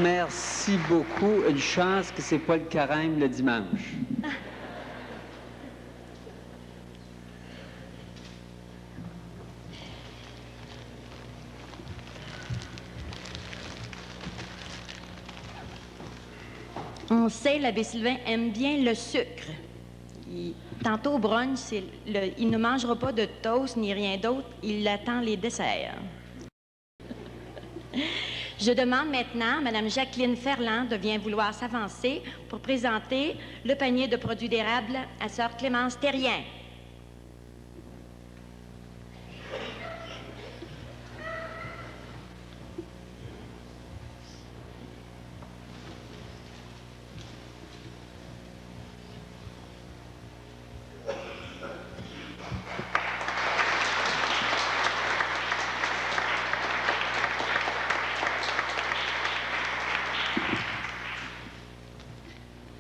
Merci beaucoup. Une chance que c'est pas le carême le dimanche. On sait, l'abbé Sylvain aime bien le sucre. Tantôt au brunch, il ne mangera pas de toast ni rien d'autre, il attend les desserts. Je demande maintenant à Mme Jacqueline Ferland de bien vouloir s'avancer pour présenter le panier de produits d'érable à sœur Clémence Thérien.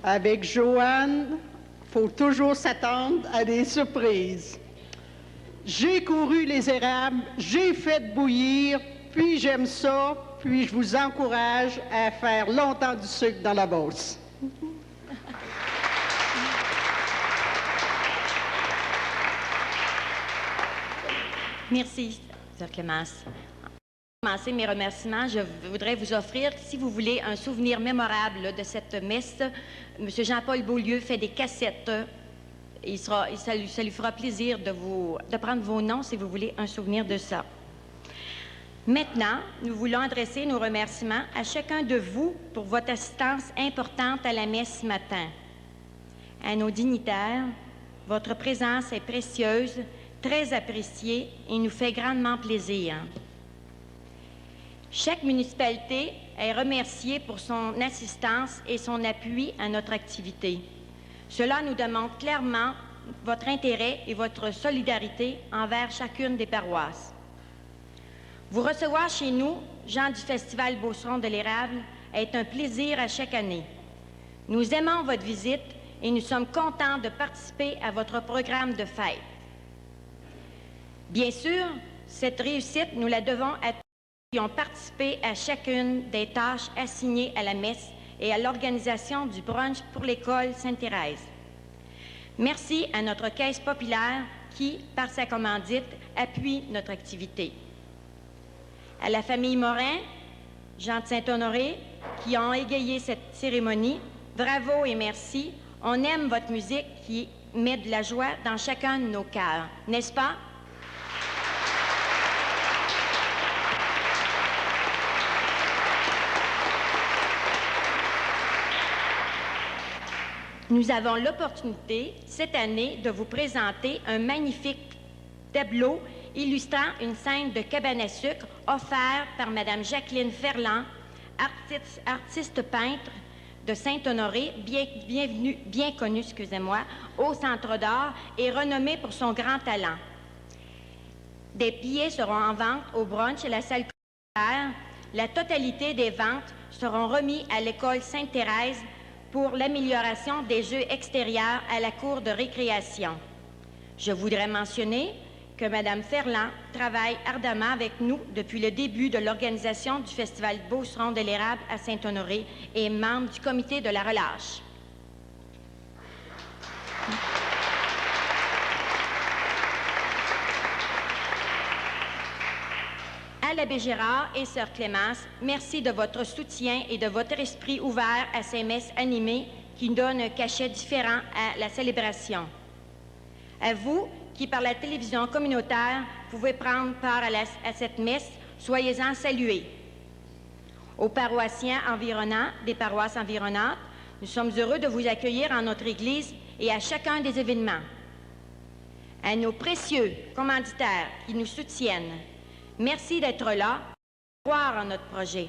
Avec Joanne, il faut toujours s'attendre à des surprises. J'ai couru les érables, j'ai fait bouillir, puis j'aime ça, puis je vous encourage à faire longtemps du sucre dans la bosse. Merci, sœur Clémence. Pour commencer mes remerciements, je voudrais vous offrir, si vous voulez, un souvenir mémorable de cette messe. M. Jean-Paul Beaulieu fait des cassettes. Ça lui fera plaisir de prendre vos noms si vous voulez un souvenir de ça. Maintenant, nous voulons adresser nos remerciements à chacun de vous pour votre assistance importante à la messe ce matin. À nos dignitaires, votre présence est précieuse, très appréciée et nous fait grandement plaisir. Chaque municipalité est remerciée pour son assistance et son appui à notre activité. Cela nous démontre clairement votre intérêt et votre solidarité envers chacune des paroisses. Vous recevoir chez nous, gens du Festival Beauceron de l'Érable, est un plaisir à chaque année. Nous aimons votre visite et nous sommes contents de participer à votre programme de fête. Bien sûr, cette réussite, nous la devons à tous qui ont participé à chacune des tâches assignées à la messe et à l'organisation du brunch pour l'école Sainte-Thérèse. Merci à notre Caisse populaire qui, par sa commandite, appuie notre activité. À la famille Morin, Jean de Saint-Honoré, qui ont égayé cette cérémonie, bravo et merci. On aime votre musique qui met de la joie dans chacun de nos cœurs, n'est-ce pas? Nous avons l'opportunité, cette année, de vous présenter un magnifique tableau illustrant une scène de cabane à sucre offert par Mme Jacqueline Ferland, artiste peintre de Saint-Honoré, bien connue, au Centre d'art et renommée pour son grand talent. Des billets seront en vente au brunch et la salle communautaire. La totalité des ventes seront remis à l'école Sainte-Thérèse pour l'amélioration des jeux extérieurs à la cour de récréation. Je voudrais mentionner que Mme Ferland travaille ardemment avec nous depuis le début de l'organisation du Festival Beauceron de l'érable à Saint-Honoré et est membre du comité de la relâche. À l'abbé Gérard et sœur Clémence, merci de votre soutien et de votre esprit ouvert à ces messes animées qui donnent un cachet différent à la célébration. À vous, qui par la télévision communautaire pouvez prendre part à cette messe, soyez-en salués. Aux paroissiens environnants, des paroisses environnantes, nous sommes heureux de vous accueillir en notre Église et à chacun des événements. À nos précieux commanditaires qui nous soutiennent, merci d'être là, de croire en notre projet.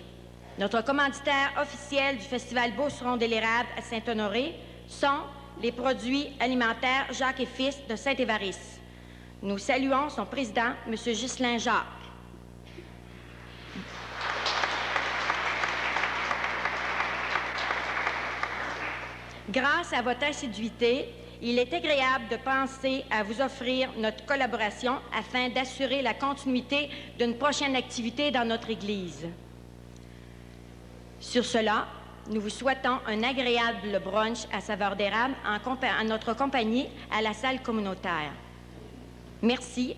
Notre commanditaire officiel du Festival Beauceron de l'érable à Saint-Honoré sont les produits alimentaires Jacques et Fils de Saint-Évariste. Nous saluons son président, M. Ghislain Jacques. Grâce à votre assiduité, il est agréable de penser à vous offrir notre collaboration afin d'assurer la continuité d'une prochaine activité dans notre Église. Sur cela, nous vous souhaitons un agréable brunch à saveur d'érable en notre compagnie à la salle communautaire. Merci.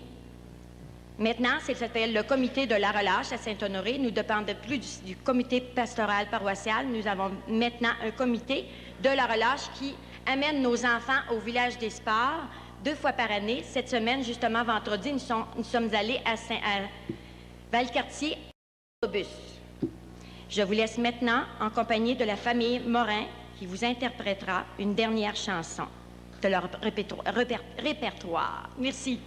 Maintenant, c'est le comité de la relâche à Saint-Honoré. Nous ne dépendons plus du comité pastoral paroissial. Nous avons maintenant un comité de la relâche qui amène nos enfants au village des sports 2 fois par année. Cette semaine, justement, vendredi, nous sommes allés à Valcartier en autobus. Je vous laisse maintenant en compagnie de la famille Morin qui vous interprétera une dernière chanson de leur répertoire. Merci.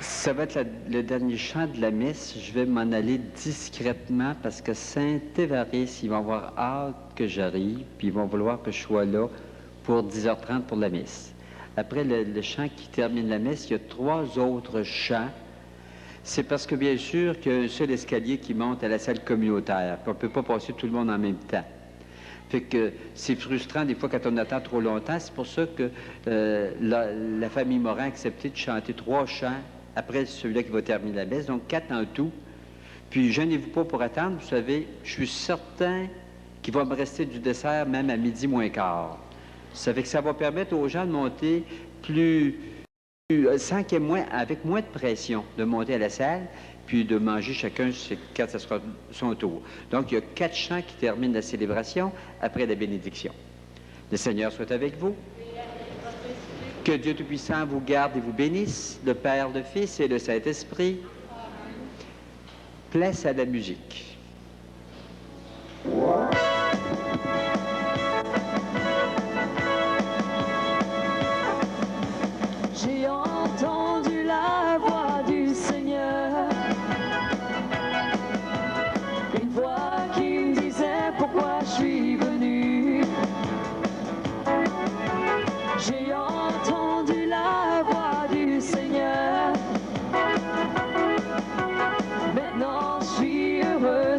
Ça va être le dernier chant de la messe. Je vais m'en aller discrètement parce que Saint-Évariste, ils vont avoir hâte que j'arrive, puis ils vont vouloir que je sois là pour 10h30 pour la messe. Après le chant qui termine la messe, il y a 3 autres chants. C'est parce que, bien sûr, qu'il y a un seul escalier qui monte à la salle communautaire. On ne peut pas passer tout le monde en même temps. Fait que c'est frustrant des fois quand on attend trop longtemps. C'est pour ça que la famille Morin a accepté de chanter 3 chants après celui-là qui va terminer la messe, donc 4 en tout. Puis, gênez-vous pas pour attendre. Vous savez, je suis certain qu'il va me rester du dessert même à 12h15. Ça fait que ça va permettre aux gens de monter avec moins de pression, de monter à la salle, puis de manger chacun quand ça sera son tour. Donc, il y a 4 chants qui terminent la célébration après la bénédiction. Le Seigneur soit avec vous. Que Dieu Tout-Puissant vous garde et vous bénisse, le Père, le Fils et le Saint-Esprit. Place à la musique. J'ai entendu la voix du Seigneur, une voix qui me disait pourquoi je suis venu. J'ai entendu la voix du Seigneur, maintenant je suis heureux.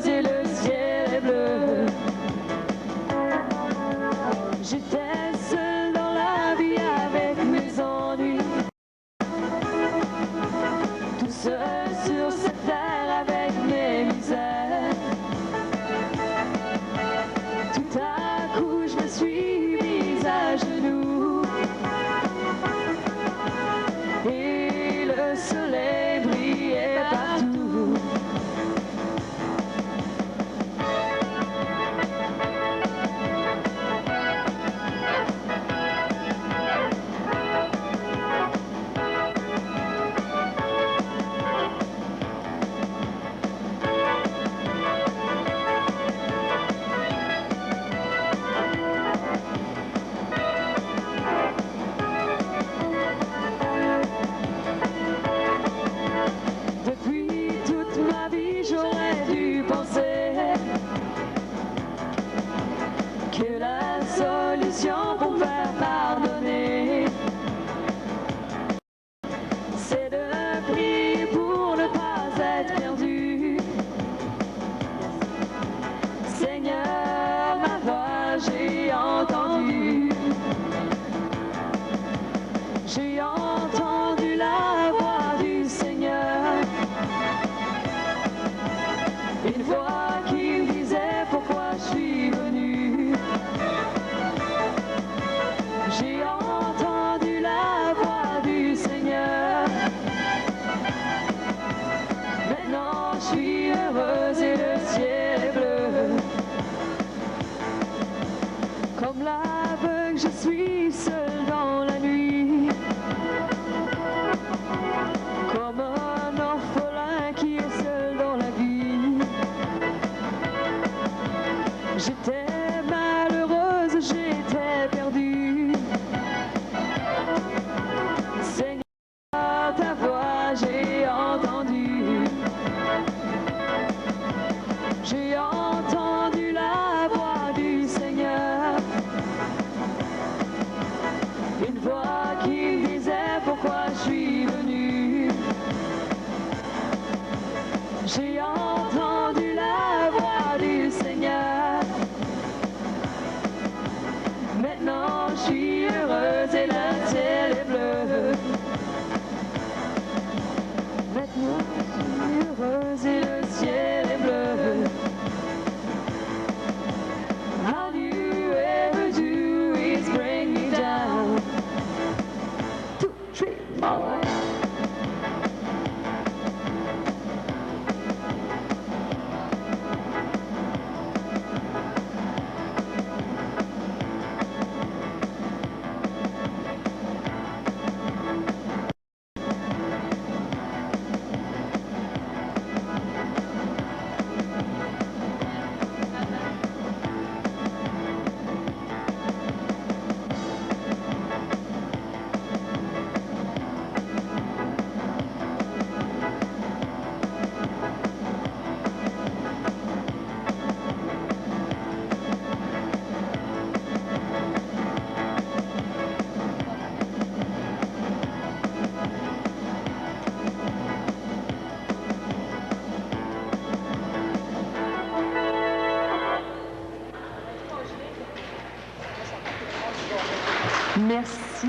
Merci.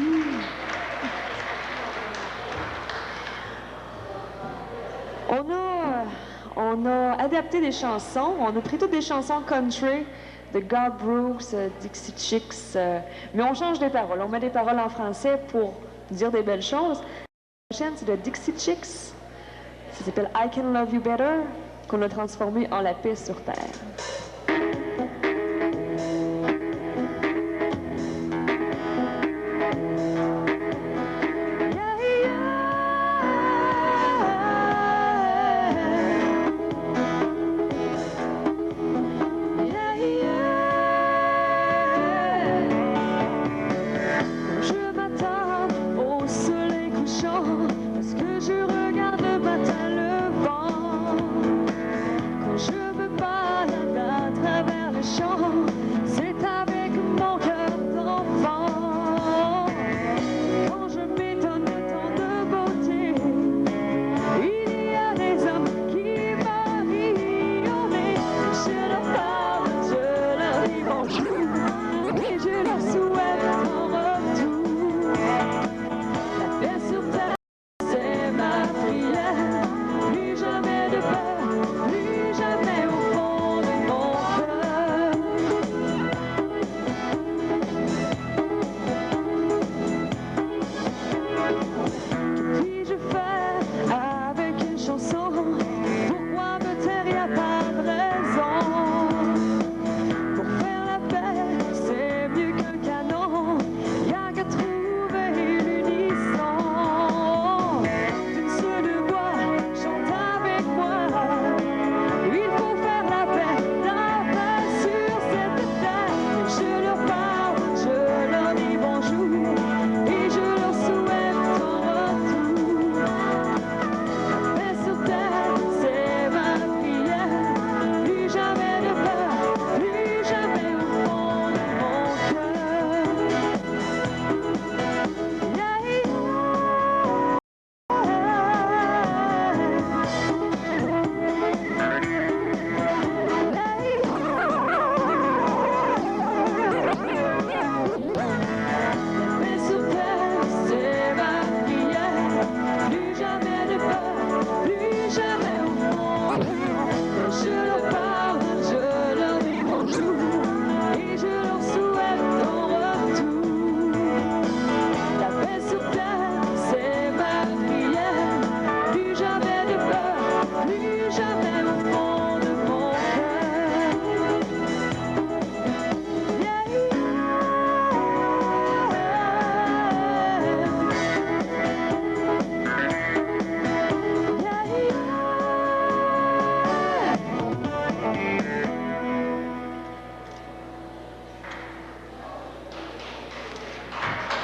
On a adapté des chansons. On a pris toutes des chansons country de Garth Brooks, Dixie Chicks, mais on change des paroles. On met des paroles en français pour dire des belles choses. La prochaine, c'est de Dixie Chicks. Ça s'appelle I Can Love You Better, qu'on a transformé en La paix sur terre.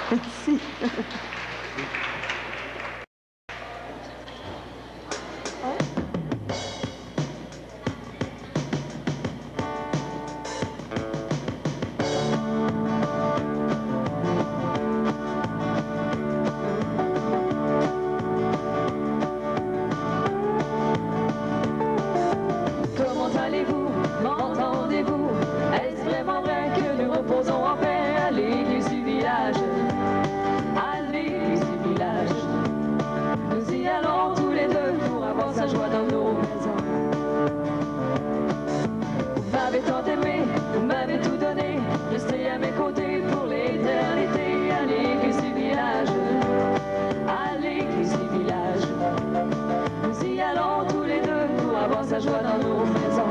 Merci. Comment allez-vous? M'entendez-vous? Est-ce vraiment vrai que nous reposons en paix à l'église du village? À l'église du village. Nous y allons tous les deux pour avoir sa joie dans nos maisons. Vous m'avez tant aimé, vous m'avez tout donné. Restez à mes côtés pour l'éternité à l'église du village. À l'église du village. Nous y allons tous les deux pour avoir sa joie dans nos maisons.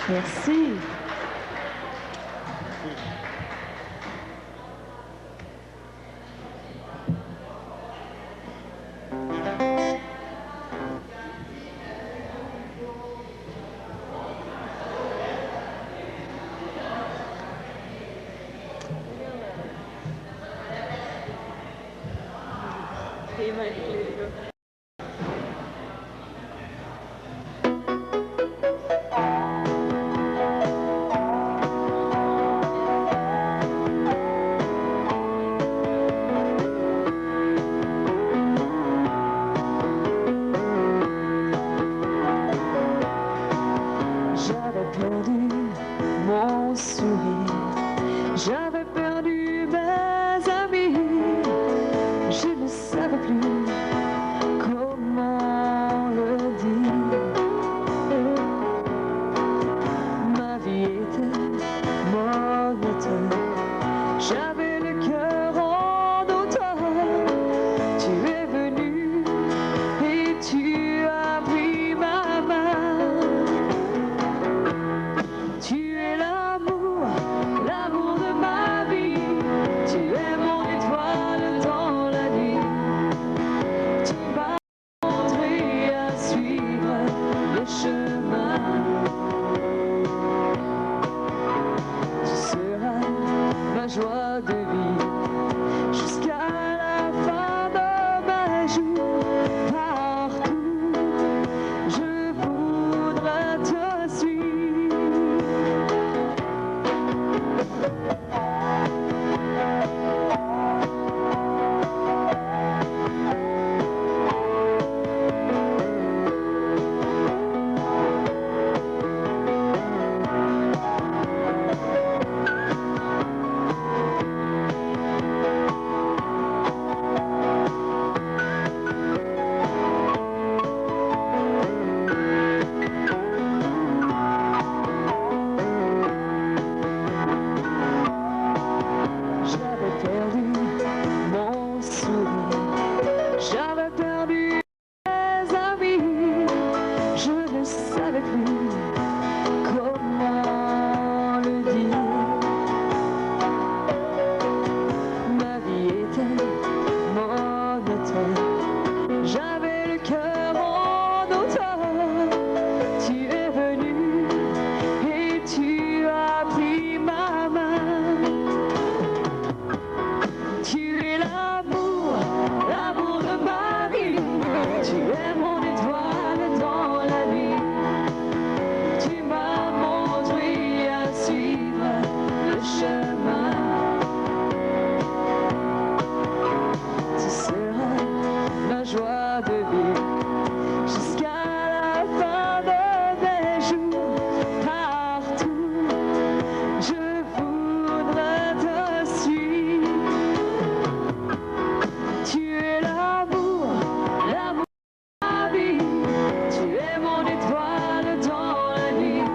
Merci. J'avais perdu mon sourire, j'avais perdu mes amis, je ne savais plus comment le dire. Ma vie était monotone, j'avais le cœur en automne. Tu es venu et tu as pris ma main. Tu es l'amour, l'amour de ma vie. Tu es mon étoile dans la nuit. Tu m'as montré à suivre le chemin. Tu seras ma joie de vie jusqu'à la fin de ma jour. Partout, je voudrais te suivre. J'avais perdu mon sourire, j'avais perdu mes amis, je ne savais plus comment le dire. Ma vie était monotone, j'avais le cœur en automne. Tu es venu et tu as pris ma main. Tu es l'amour, l'amour de ma vie. Tu es mon étoile dans la nuit. Tu m'as montré à suivre le chemin. Tu seras ma joie de vie jusqu'à la fin de mes jours. Partout, je voudrais te suivre. Tu es l'amour, l'amour de ma vie. Tu es mon étoile dans la nuit.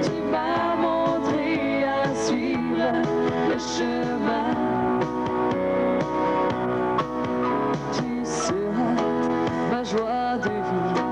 Tu m'as montré à suivre le chemin. Tu seras ma joie de vie